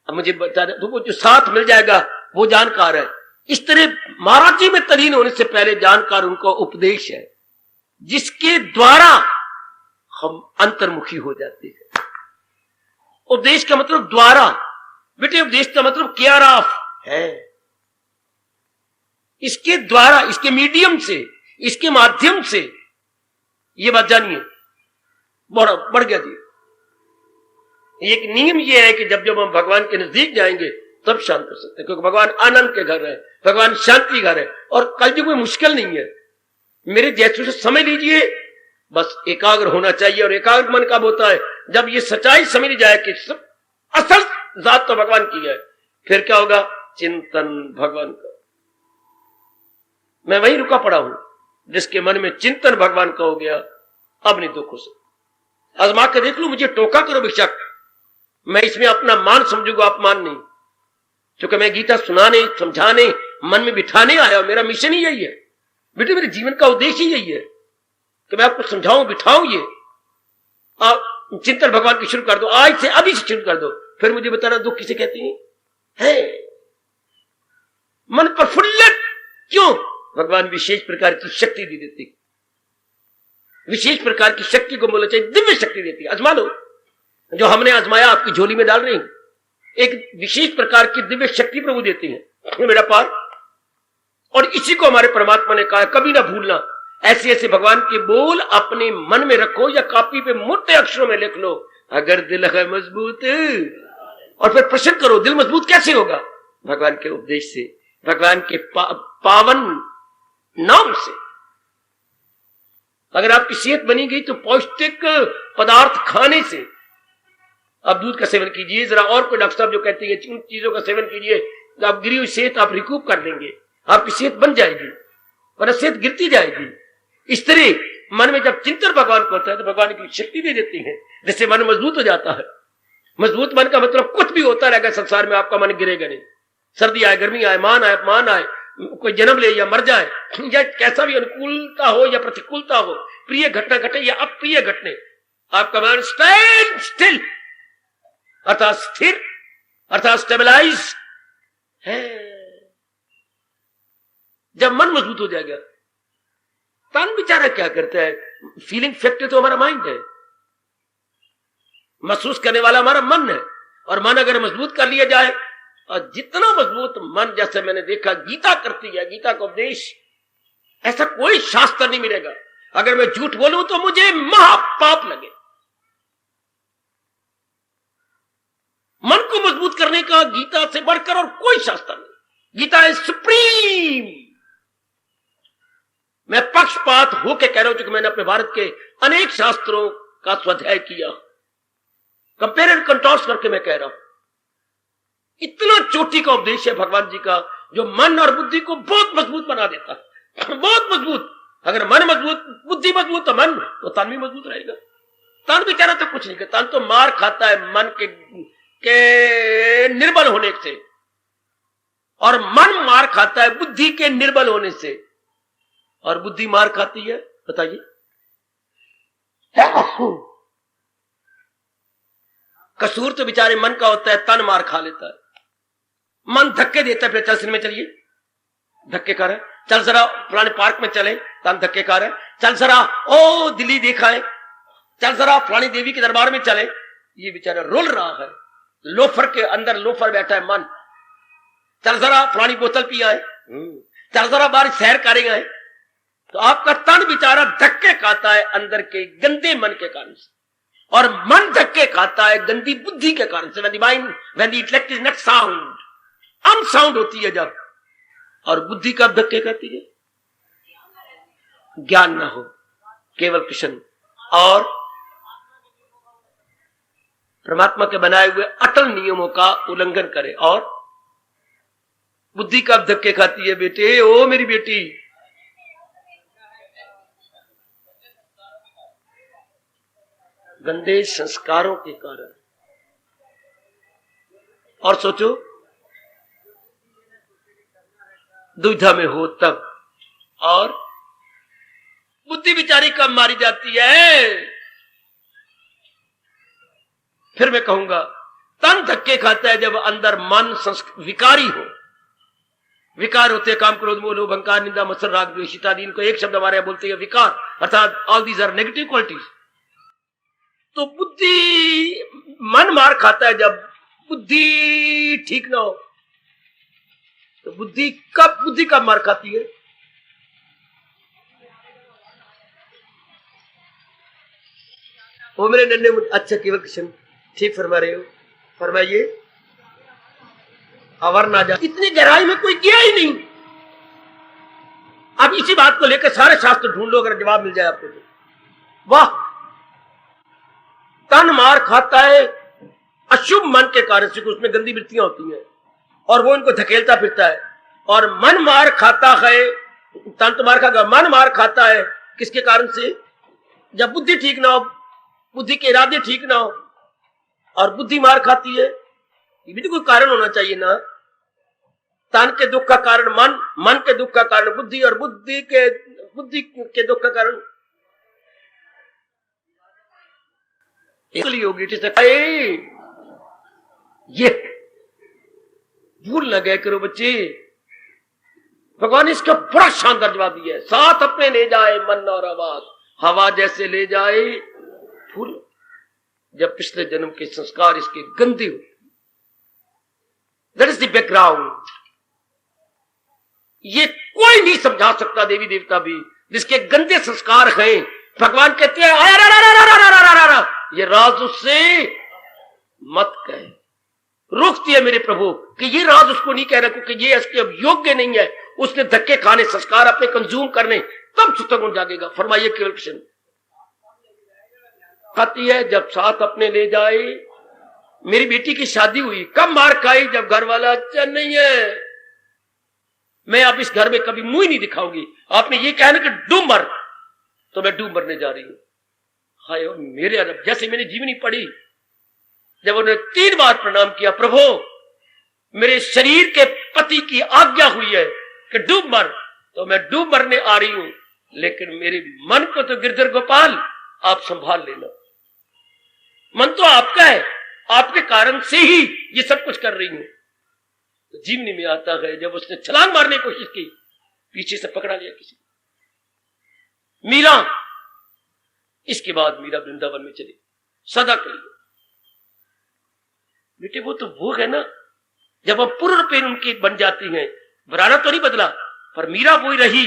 अब मुझे बता दे, तो वो जो 7 मिल जाएगा वो जानकार है। इस तरह महाराज जी में तलीन होने से पहले जानकार उनका उपदेश है, जिसके द्वारा हम अंतर्मुखी हो जाते हैं। उपदेश का मतलब द्वारा, बेटे उपदेश का मतलब केयर ऑफ है। इसके द्वारा, इसके मीडियम से, इसके माध्यम से, ये बात जानिए, बढ़ गया जी। एक नियम ये है कि जब जब हम भगवान के नजदीक जाएंगे तब शांत कर सकते हैं, क्योंकि भगवान आनंद के घर है, भगवान शांति घर है, और कलयुग में मुश्किल नहीं है। मेरे जैसे से समझ लीजिए, बस एकाग्र होना चाहिए। और एकाग्र मन कब होता है? जब ये सच्चाई समझ जाए कि सब असल जात तो भगवान की है, फिर क्या होगा? चिंतन भगवान का। मैं वहीं रुका पड़ा हूं, जिसके मन में चिंतन भगवान का हो गया, अब नहीं दुख हो सकता। आजमा के देख लो, मुझे टोका करो बेशक, मैं इसमें अपना मान समझूंगा, अपमान नहीं, क्योंकि मैं गीता सुनाने, समझाने, मन में बिठाने आया। मेरा मिशन ही यही है बेटे, मेरे जीवन का उद्देश्य ही यही है कि मैं आपको समझाऊं, बिठाऊं। ये आप चिंतन भगवान की शुरू कर दो, आज से, अभी से शुरू कर दो, फिर मुझे बताना दुख किसे कहते हैं। मन प्रफुल्लित क्यों? भगवान विशेष प्रकार की शक्ति दे देती, विशेष प्रकार की शक्ति को बोलना चाहिए, दिव्य शक्ति देती है। आजमा लो, जो हमने आजमाया आपकी झोली में डाल रही, एक विशेष प्रकार की दिव्य शक्ति प्रभु देती है मेरा पार। और इसी को हमारे परमात्मा ने कहा, कभी ना भूलना, ऐसे ऐसे भगवान के बोल अपने मन में रखो या कॉपी पे मोटे अक्षरों में लिख लो। अगर दिल है मजबूत, और फिर प्रश्न करो दिल मजबूत कैसे होगा? भगवान के उपदेश से, भगवान के पावन नाम से। अगर आपकी सेहत बनी गई तो पौष्टिक पदार्थ खाने से। आप दूध का सेवन कीजिए, जरा और कोई डॉक्टर साहब जो कहते हैं उन चीजों का सेवन कीजिए, तो आप गिरी हुई सेहत आप रिकूप कर देंगे, आपकी सेहत बन जाएगी, वरना सेहत गिरती जाएगी। इस तरह मन में जब चिंतन भगवान को होता है तो भगवान की शक्ति दे देती है, जिससे मन मजबूत हो जाता है। मजबूत मन का मतलब कुछ भी होता रहेगा संसार में, आपका मन गिरेगा नहीं। सर्दी आए, गर्मी आए, मान आए, अपमान आए, कोई जन्म ले या मर जाए, या कैसा भी अनुकूलता हो या प्रतिकूलता हो, प्रिय घटना घटे या अप्रिय घटने, आपका मन स्टैंड स्टिल, अर्थात स्थिर, अर्थात स्टेबलाइज है। जब मन मजबूत हो जाएगा, तन बेचारा क्या करता है? फीलिंग फैक्टर तो हमारा माइंड है, महसूस करने वाला हमारा मन है। और मन अगर मजबूत कर लिया जाए, और जितना मजबूत मन, जैसे मैंने देखा गीता करती है, गीता का उपदेश, ऐसा कोई शास्त्र नहीं मिलेगा। अगर मैं झूठ बोलूं तो मुझे महापाप लगे। मन को मजबूत करने का गीता से बढ़कर और कोई शास्त्र नहीं। Gita is supreme. मैं पक्षपात होकर कह रहा हूं, क्योंकि मैंने अपने भारत के अनेक शास्त्रों का स्वाध्याय किया, कंपेयर एंड कंट्रास्ट करके मैं कह रहा हूं, इतना चोटी का उपदेश है भगवान जी का, जो मन और बुद्धि को बहुत मजबूत बना देता है, बहुत मजबूत। अगर मन मजबूत, बुद्धि मजबूत, तो मन, तो तन भी मजबूत रहेगा। तन बेचारा तो कुछ नहीं करता, तन तो मार खाता है मन के निर्बल होने से, और मन मार खाता है बुद्धि के निर्बल होने से। और बुद्धि मार खाती है, बताइए, कसूर तो बेचारे मन का होता है, तन मार खा लेता है। मन धक्के देता है, फिर चल सिनेमा चलिए, धक्के खा रहा है, चल जरा पुराने पार्क में चले, तन धक्के खा रहा है, चल जरा ओ दिल्ली देखा है, चल जरा फलानी देवी के दरबार में चले, ये बेचारा रोल रहा है, लोफर के अंदर लोफर बैठा है मन। चल जरा फलानी बोतल पिया है, चल जरा बाहर सैर करेगा है। तो आपका तन बेचारा धक्के खाता है अंदर के गंदे मन के कारण से, और मन धक्के खाता है गंदी बुद्धि के कारण से। when the intellect is not sound, unsound होती है जब, और बुद्धि कब धक्के खाती है? ज्ञान ना हो, केवल कृष्ण और परमात्मा के बनाए हुए अटल नियमों का उल्लंघन करे। और बुद्धि कब धक्के खाती है बेटे? ओ मेरी बेटी, गंदे संस्कारों के कारण। और सोचो, दुविधा में हो तब, और बुद्धि बिचारी कब मारी जाती है? फिर मैं कहूंगा, तन धक्के खाता है जब अंदर मन विकारी हो। विकार होते काम, क्रोध, मोह, लोभ, अहंकार, निंदा, मत्सर, राग, द्वेष इत्यादि। इनको एक शब्द हमारे यहां बोलते हैं विकार, अर्थात all these are negative qualities. तो बुद्धि, मन मार खाता है जब बुद्धि ठीक ना हो। तो बुद्धि कब मार खाती है? वो मेरे नन्हे अच्छा केवल कृष्ण ठीक फरमा रहे हो, फरमाइए। अवर ना जा, इतनी गहराई में कोई गया ही नहीं। अब इसी बात को लेकर सारे शास्त्र ढूंढ लो, अगर जवाब मिल जाए आपको तो। वाह, तन मार खाता है अशुभ मन के कारण से, उसमें गंदी वृत्तियां होती हैं और वो इनको धकेलता फिरता है। और मन मार खाता है, तन तो मार खाता, मन मार खाता है किसके कारण से? जब बुद्धि ठीक ना हो, बुद्धि के इरादे ठीक ना हो, और बुद्धि मार खाती है। ये भी तो कोई कारण होना चाहिए ना। तन के दुख का कारण मन, मन के दुख का कारण बुद्धि, और बुद्धि के दुख का कारण होगी। ये भूल न गए करो बच्चे, भगवान ने इसका बड़ा शानदार जवाब दिया है। साथ अपने ले जाए मन और आवाज, हवा जैसे ले जाए फूल। जब पिछले जन्म के संस्कार इसके गंदे हो, दैट इज द बैकग्राउंड। ये कोई नहीं समझा सकता, देवी देवता भी, जिसके गंदे संस्कार हैं। भगवान कहते हैं ये राज उससे मत कहे, रोकती है मेरे प्रभु कि ये राज उसको नहीं कह रहा, क्योंकि ये इसके अब योग्य नहीं है। उसने धक्के खाने, संस्कार अपने कंज्यूम करने, तब सुतगुण जागेगा। फरमाइए केवल कृष्ण। खाती है जब साथ अपने ले जाए। मेरी बेटी की शादी हुई, कब मार खाई? जब घर वाला अच्छा नहीं है, मैं अब इस घर में कभी मुंह ही नहीं दिखाऊंगी। आपने ये कहा ना कि डूब मर, तो मैं डूब मरने जा रही हूं। हाय मेरे अरब, जैसे मैंने जीवनी पढ़ी, जब उन्होंने 3 बार प्रणाम किया, प्रभु मेरे शरीर के पति की आज्ञा हुई है कि डूब मर, तो मैं डूब मरने आ रही हूं, लेकिन मेरे मन को तो गिरधर गोपाल आप संभाल लेना। मन तो आपका है, आपके कारण से ही ये सब कुछ कर रही हूं। तो जीवनी में आता है जब उसने छलांग मारने की कोशिश की, पीछे से पकड़ा लिया किसी ने। मीरा, इसके बाद मीरा वृंदावन में चली सदा के लिए। बेटे वो तो वो है ना, जब हम पूर्ण पेन उनकी बन जाती हैं, वराना तो नहीं बदला, पर मीरा वही रही,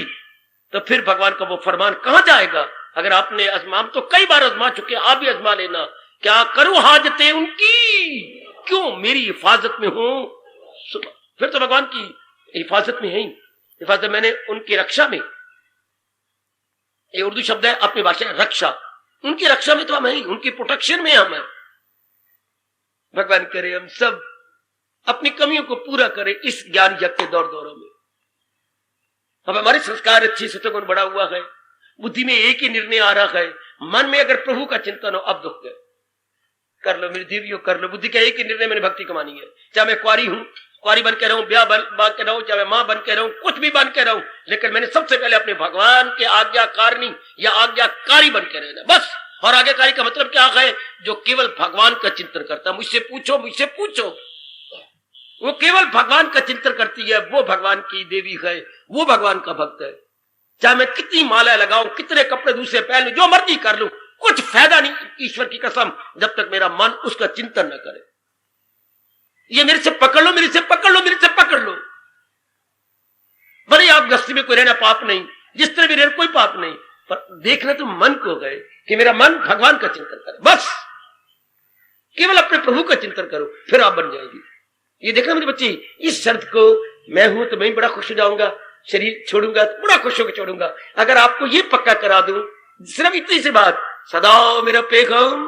तो फिर भगवान का वो फरमान कहां जाएगा? अगर आपने हम तो कई बार आजमा चुके, आप भी आजमा लेना। क्या करूं हाजतें उनकी, क्यों मेरी हिफाजत में हूं। फिर तो भगवान की हिफाजत में है ही। हिफाजत मैंने उनकी रक्षा में, ये उर्दू शब्द है अपनी भाषा में रक्षा, उनकी रक्षा में तो हम हैं, उनकी प्रोटेक्शन में हम हैं। भगवान करे हम सब अपनी कमियों को पूरा करें इस ज्ञान यज्ञ के दौरों में। अब हमारे संस्कार अच्छी सतगुण बड़ा हुआ है, बुद्धि में एक ही निर्णय आ रहा है, मन में अगर प्रभु का चिंतन हो, अब दुख गए, कर लो मेरी देवियों कर लो। बुद्धि का एक ही निर्णय, मैंने भक्ति कमानी है, चाहे मैं कुआरी हूं, कुआरी बन के रहूं, ब्याह बन के रहूं, चाहे मैं मां बन के रहूं, कुछ भी बन के रहूं, लेकिन मैंने सबसे पहले अपने भगवान के आज्ञाकारिणी या आज्ञाकारी बन के रहना, बस। और आज्ञाकारी का मतलब क्या है? जो केवल भगवान का चिंतन करता। मुझसे पूछो, मुझसे पूछो, वो केवल भगवान का चिंतन करती है, वो भगवान की देवी है, वो भगवान का भक्त है। चाहे मैं कितनी माला लगाऊं, कितने कपड़े दूसरे पहन लूं, जो मर्जी कर लूं, कुछ फायदा नहीं, ईश्वर की कसम, जब तक मेरा मन उसका चिंतन न करे। ये मेरे से पकड़ लो, मेरे से पकड़ लो, मेरे से पकड़ लो। भले आप गस्ती में कोई रहना पाप नहीं, जिस तरह भी रहना कोई पाप नहीं, पर देखना तो मन को गए कि मेरा मन भगवान का चिंतन करे, बस। केवल अपने प्रभु का चिंतन करो, फिर आप बन जाएंगे। ये देखना मेरे बच्चे, इस शर्त को मैं हूं तो मैं बड़ा खुश हो जाऊंगा, शरीर छोड़ूंगा तो बड़ा खुश होकर छोड़ूंगा। अगर आपको ये पक्का करा दूं, सिर्फ इतनी सी बात, सदा मेरा पेगम,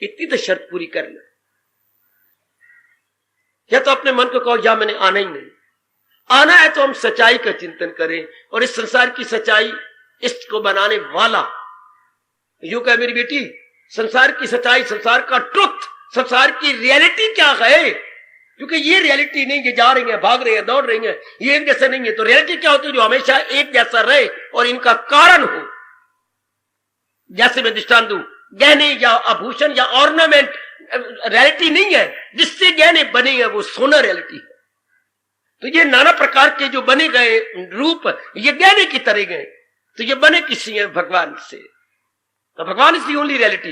इतनी तो शर्त पूरी कर लो। या तो अपने मन को कहो या मैंने आना ही नहीं। आना है तो हम सच्चाई का चिंतन करें, और इस संसार की सच्चाई, इसको बनाने वाला यूं कहे मेरी बेटी, संसार की सच्चाई, संसार का ट्रुथ, संसार की रियलिटी क्या है? क्योंकि ये रियलिटी नहीं, ये जा रही है, भाग रही है, दौड़ रही है, ये एक जैसे नहीं है। तो रियलिटी क्या होती है? जो हमेशा एक जैसा रहे और इनका कारण हो। जैसे मैं दृष्टांत दूं, गहने या आभूषण या ऑर्नामेंट रियलिटी नहीं है, जिससे गहने बने हैं वो सोना रियलिटी है। तो ये नाना प्रकार के जो बने गए रूप, ये गहने की तरह गए, तो ये बने किसी है? भगवान से। तो भगवान इज दी ओनली रियलिटी।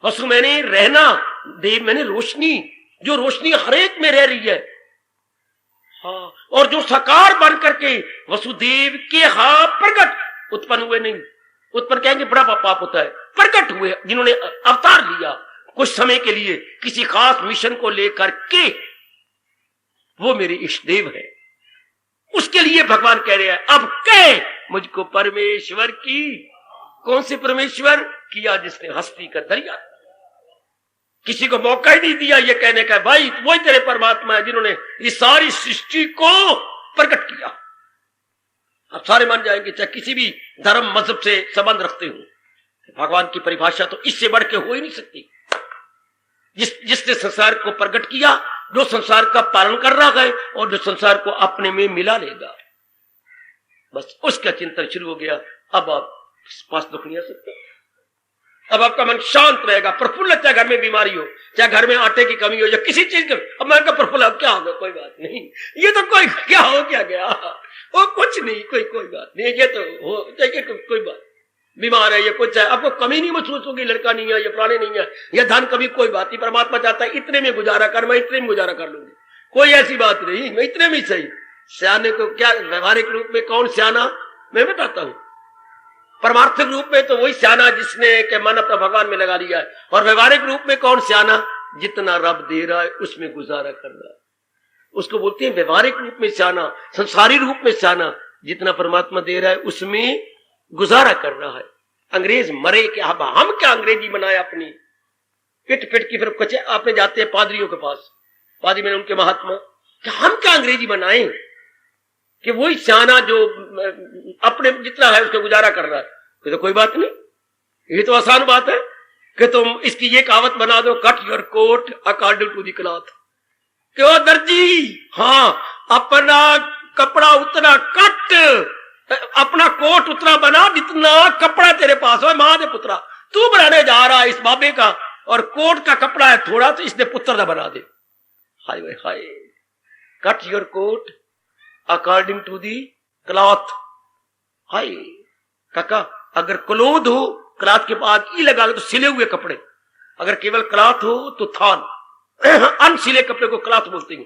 वसु मैंने रहना, देव मैंने रोशनी, जो रोशनी हर एक में रह रही है। हाँ, और जो साकार बन करके वसुदेव के प्रकट उत्पन्न हुए, नहीं उत्पन्न कहेंगे बड़ा पाप होता है, प्रकट हुए जिन्होंने अवतार लिया कुछ समय के लिए किसी खास मिशन को लेकर के, वो मेरे इष्ट देव है। उसके लिए भगवान कह रहे हैं अब कह मुझको परमेश्वर की। कौन से परमेश्वर? किया जिसने हस्ती का दरिया, किसी को मौका ही नहीं दिया ये कहने का भाई वही तेरे परमात्मा है जिन्होंने इस सारी सृष्टि को प्रकट किया। अब सारे मान जाएंगे चाहे किसी भी धर्म मजहब से संबंध रखते हो, भगवान की परिभाषा तो इससे बढ़ के हो ही नहीं सकती। जिसने संसार को प्रकट किया, जो संसार का पालन कर रहा है और जो संसार को अपने में मिला लेगा, बस उसका चिंतन शुरू हो गया। अब आप पास दुख नहीं आ सकता, अब आपका मन शांत रहेगा, प्रफुल्ल, चाहे घर में बीमारी हो, चाहे घर में आटे की कमी हो या किसी चीज का। अब मैं का प्रफुल्ल, अब क्या होगा, कोई बात नहीं, ये तो कोई क्या हो क्या गया, वो कुछ नहीं, कोई बात नहीं, ये तो हो चाहिए, कोई बात, बीमार है ये कुछ है, आपको कमी नहीं महसूस होगी, लड़का नहीं है, ये प्राणी नहीं है, या धन कभी, कोई बात नहीं। परमात्मा चाहता है इतने में गुजारा कर, मैं इतने में गुजारा कर लूंगी, कोई ऐसी बात नहीं, मैं इतने में सही। सियाने को क्या व्यवहारिक रूप में कौन सियाना, मैं बताता हूं। परमार्थिक रूप में तो वही सियाना जिसने के मन अपना भगवान में लगा दिया है, और व्यवहारिक रूप में कौन सियाना? जितना रब दे रहा है उसमें गुजारा कर रहा है, उसको बोलते हैं व्यवहारिक रूप में सियाना। संसारी रूप में सियाना, जितना परमात्मा दे रहा है उसमें गुजारा कर रहा है। अंग्रेज मरे कि अब हम क्या अंग्रेजी बनाए अपनी पिट की, फिर कचे आपने जाते हैं पादरियों के पास, पादरी में उनके महात्मा, कि हम क्या अंग्रेजी बनाए कि वही सियाना जो अपने जितना है उसको गुजारा कर रहा है। तो कोई बात नहीं, ये तो आसान बात है कि तुम इसकी ये कहावत बना दो, cut your coat according to the cloth. क्यों दर्जी, हाँ अपना कपड़ा उतना कट, अपना कोट उतना बना जितना कपड़ा तेरे पास हो। मां दे पुत्रा, तू बनाने जा रहा है इस बाबे का, और कोट का कपड़ा है थोड़ा, तो इसने पुत्र का बना दे। हाय वे हाय, cut your coat according to the cloth. हाय काका, अगर क्लोथ हो, क्लॉथ के बाद ई लगा तो सिले हुए कपड़े, अगर केवल क्लॉथ हो तो थान, अनसिले कपड़े को क्लॉथ बोलते हैं,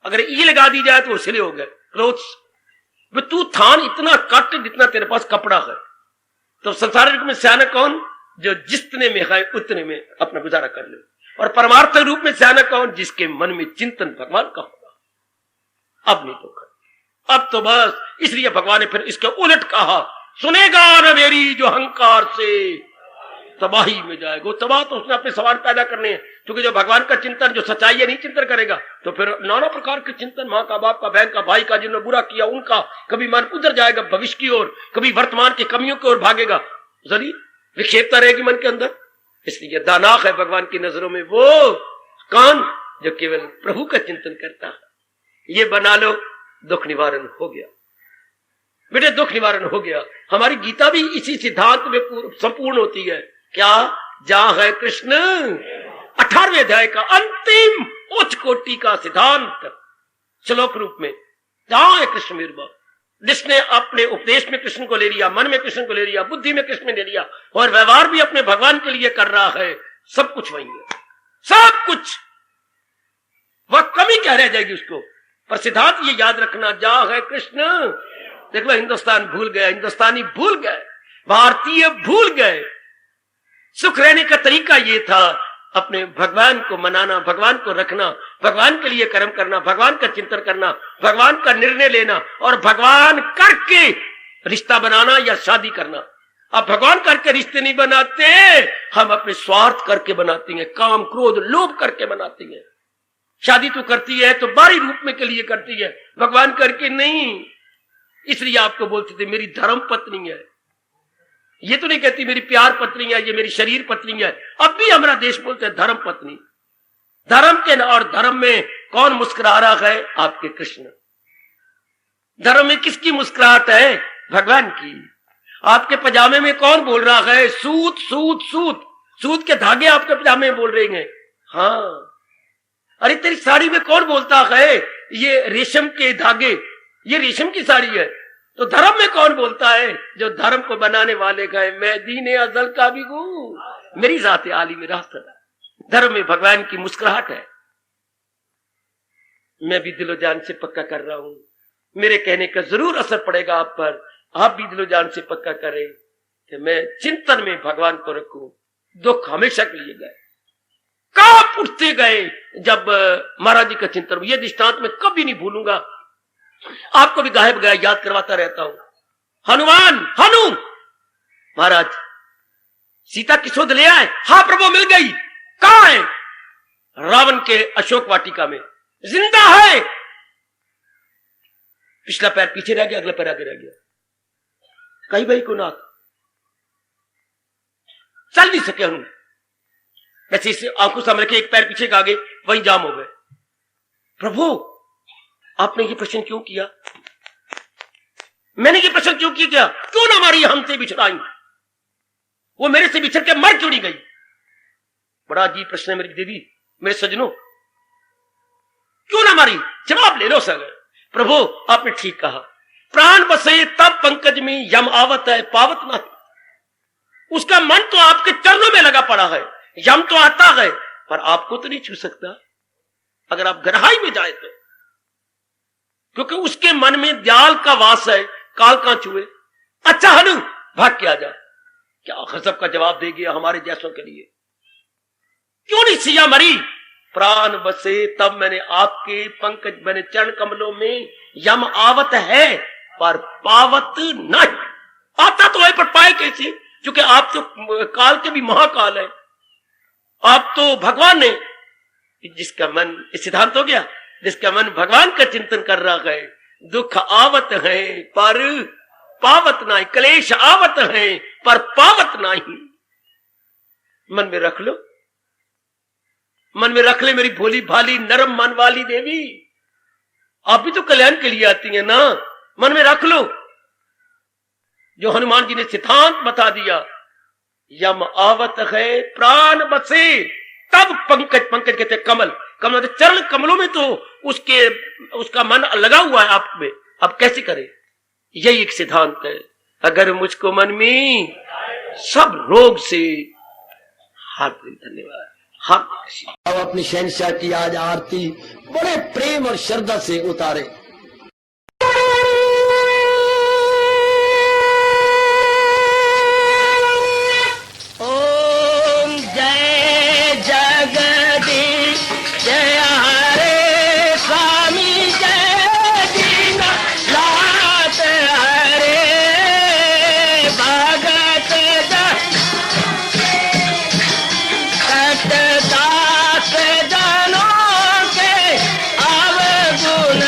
अगर ई लगा दी जाए तो वो सिले हो गए क्लोथ्स। तू थान इतना कट जितना तेरे पास कपड़ा है। तो संसारिक में सियाना कौन? जो जितने में है उतने में अपना गुजारा कर ले। और परमार्थ रूप में सियाना कौन? जिसके मन में चिंतन भगवान का होगा। अब नहीं तो अब तो बस, इसलिए भगवान ने फिर इसके उलट कहा, सुनेगा न मेरी जो अहंकार से तबाही में जाएगा। तबाह तो उसने अपने सवाल पैदा करने हैं, क्योंकि जो भगवान का चिंतन, जो सच्चाई है नहीं चिंतन करेगा, तो फिर नाना प्रकार के चिंतन, माँ का, बाप का, बहन का, भाई का, जिन्होंने बुरा किया उनका, कभी मन उधर जाएगा भविष्य की ओर, कभी वर्तमान की कमियों की ओर भागेगा, जरी विक्षेपता रहेगी मन के अंदर। इसलिए दानाक है भगवान की नजरों में वो कान जो केवल प्रभु का चिंतन करता है। ये बना लो, दुख निवारण हो गया बेटे, दुख निवारण हो गया। हमारी गीता भी इसी सिद्धांत में संपूर्ण होती है। क्या? जहां है कृष्ण, 18वें अध्याय का अंतिम उच्च कोटि का सिद्धांत श्लोक रूप में, जहां है कृष्ण मेरे बाप, जिसने अपने उपदेश में कृष्ण को ले लिया, मन में कृष्ण को ले लिया, बुद्धि में कृष्ण ले लिया, और व्यवहार भी अपने भगवान के लिए कर रहा है, सब कुछ वही है, सब कुछ। वह कमी क्या रह जाएगी उसको? पर सिद्धांत ये याद रखना, जहां है कृष्ण। देख लो, हिंदुस्तान भूल गया, हिंदुस्तानी भूल गए, भारतीय भूल गए। सुख रहने का तरीका ये था, अपने भगवान को मनाना, भगवान को रखना, भगवान के लिए कर्म करना, भगवान का चिंतन करना, भगवान का निर्णय लेना, और भगवान करके रिश्ता बनाना या शादी करना। अब भगवान करके रिश्ते नहीं बनाते, हम अपने स्वार्थ करके बनाते हैं, काम क्रोध लोभ करके बनाते हैं। शादी तो करती है तो बाहरी रूप में के लिए करती है, भगवान करके नहीं। इसलिए आपको बोलते थे मेरी धर्म पत्नी है, ये तो नहीं कहती मेरी प्यार पत्नी है, ये मेरी शरीर पत्नी है। अब भी हमारा देश बोलते हैं धर्म पत्नी। धर्म के और धर्म में कौन मुस्कुरा रहा है? आपके कृष्ण। धर्म में किसकी मुस्कुराहट है? भगवान की। आपके पजामे में कौन बोल रहा है? सूत सूत सूत, सूत के धागे आपके पजामे में बोल रहे हैं। हाँ, अरे तेरी साड़ी में कौन बोलता है ये रेशम के धागे, ये रेशम की साड़ी है, तो धर्म में कौन बोलता है? जो धर्म को बनाने वाले का है, मैं दीन अजल का भी हूं, मेरी जात आली में रास्ता। धर्म में भगवान की मुस्कुराहट है। मैं भी दिलो जान से पक्का कर रहा हूं, मेरे कहने का जरूर असर पड़ेगा आप पर। आप भी दिलो जान से पक्का करें कि मैं चिंतन में भगवान को रखूं। दुख हमेशा के लिए गए, कांप उठते गए जब महाराज जी का चिंतन। ये दृष्टांत मैं कभी नहीं भूलूंगा, आपको भी गायब गया याद करवाता रहता हूं। हनुमान, हनु महाराज सीता की शोध ले आए। हाँ प्रभु मिल गई। कहां है? रावण के अशोक वाटिका में। जिंदा है। पिछला पैर पीछे रह गया, अगला पैर आगे रह गया। कहीं भाई को नाथ चल नहीं सके हनुमान। वैसे इसे आंखों सामने रखे, एक पैर पीछे का आगे, वहीं जाम हो गए। प्रभु आपने ये प्रश्न क्यों किया? मैंने ये प्रश्न क्यों किया? क्यों ना मारी हमसे बिछड़ाई? वो मेरे से बिछड़ के मर क्यों नहीं गई? बड़ा अजीब प्रश्न है मेरी देवी, मेरे सजनों, क्यों ना मारी? जवाब ले लो सर। प्रभु आपने ठीक कहा, प्राण बसे तब पंकज में यम आवत है पावत ना। उसका मन तो आपके चरणों में लगा पड़ा है, यम तो आता है पर आपको तो नहीं छू सकता अगर आप गहराई में जाए तो, क्योंकि उसके मन में दयाल का वास है, काल का छुए। अच्छा हनु भाग के आ जा। क्या गजब का जवाब दे गया हमारे जैसों के लिए। क्यों नहीं सिया मरी? प्राण बसे तब मैंने आपके पंकज, मैंने चरण कमलों में यम आवत है पर पावत नहीं। आता तो है पर पाए कैसे? क्योंकि आप तो काल के भी महाकाल है। आप तो भगवान ने, जिसका मन, इस सिद्धांत हो गया, जिसका मन भगवान का चिंतन कर रहा है, दुख आवत है पर पावत नहीं, क्लेश आवत है पर पावत नहीं। मन में रख लो, मन में रख ले मेरी भोली भाली नरम मन वाली देवी। आप भी तो कल्याण के लिए आती हैं ना, मन में रख लो। जो हनुमान जी ने सिद्धांत बता दिया, यम आवत है प्राण बसे तब पंकज, पंकज कहते कमल, कमल चरण कमलों में तो उसका मन लगा हुआ है आप में। अब कैसे करे? यही एक सिद्धांत है। अगर मुझको मन में सब रोग से हार्दिक धन्यवाद। अब अपनी शहंशाह की आज आरती बड़े प्रेम और श्रद्धा से उतारे। ओम जय जगदीश जय हरे स्वामी जय दीनानाथ हरे भगत दास जनों के अवगुण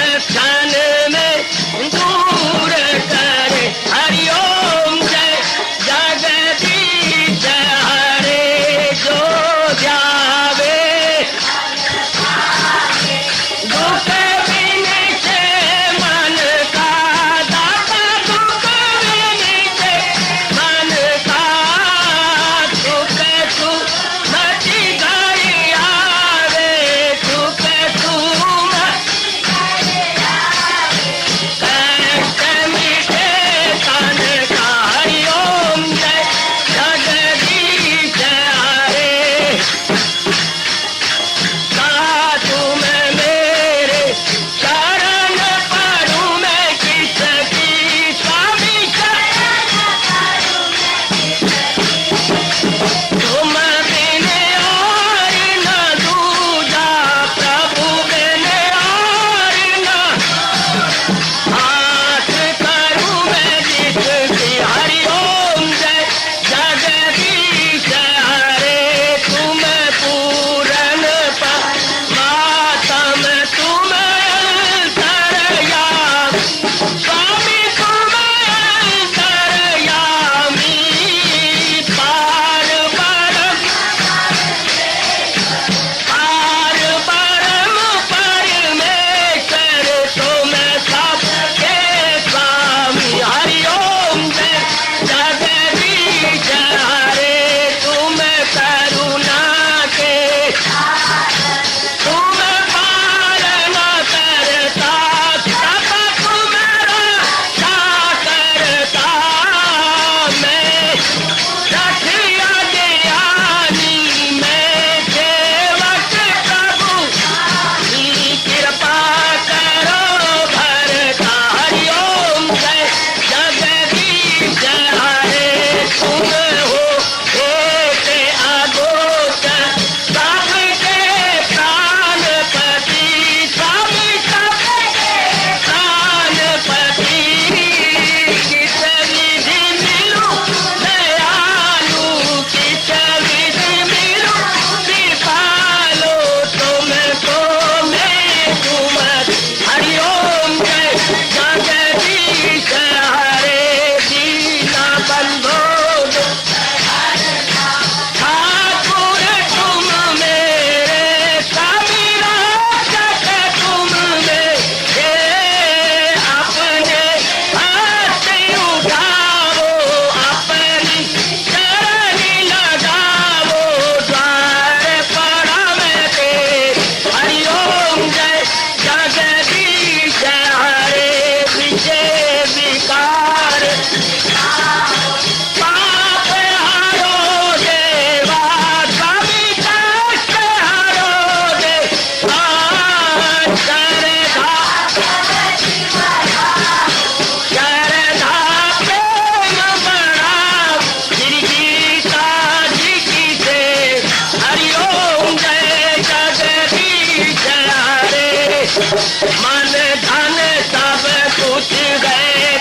मन धन सब कुछ है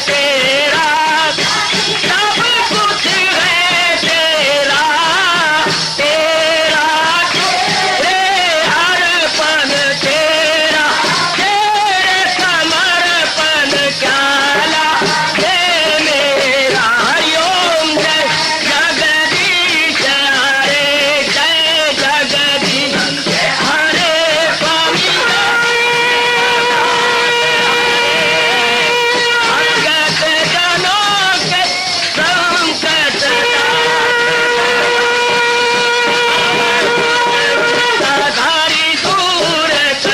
तेरा, सब कुछ है तेरा, तेरा तेरे अर्पण तेरा, तेरे समर्पण क्या हे मेरा। हरिओम जय जगदीश हरे, जय जगदीश हरे स्वामी भगत जनों के संकट धारी सूरत।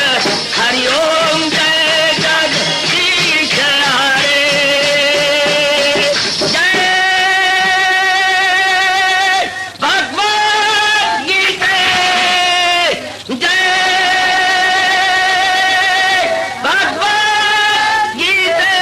हरिओम जय जगदीश हरे, जय भगवद गीता, जय भगवद गीता।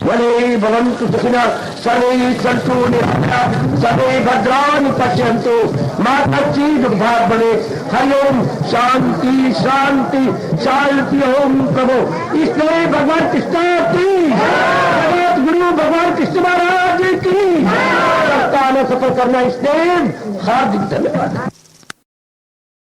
वने भवन्तु सुखिनः सर्वे सन्तु निरामयाः सर्वे भद्राणि पश्यन्तु मा कश्चित् दुर्भाग् भवेत्। हरि ओम शांति शांति शांति। ओम प्रभु इसलिए भगवान कृष्ण की जगत गुरु भगवान कृष्ण महाराज की सत्ता में सफल करना इसलिए हार्दिक धन्यवाद।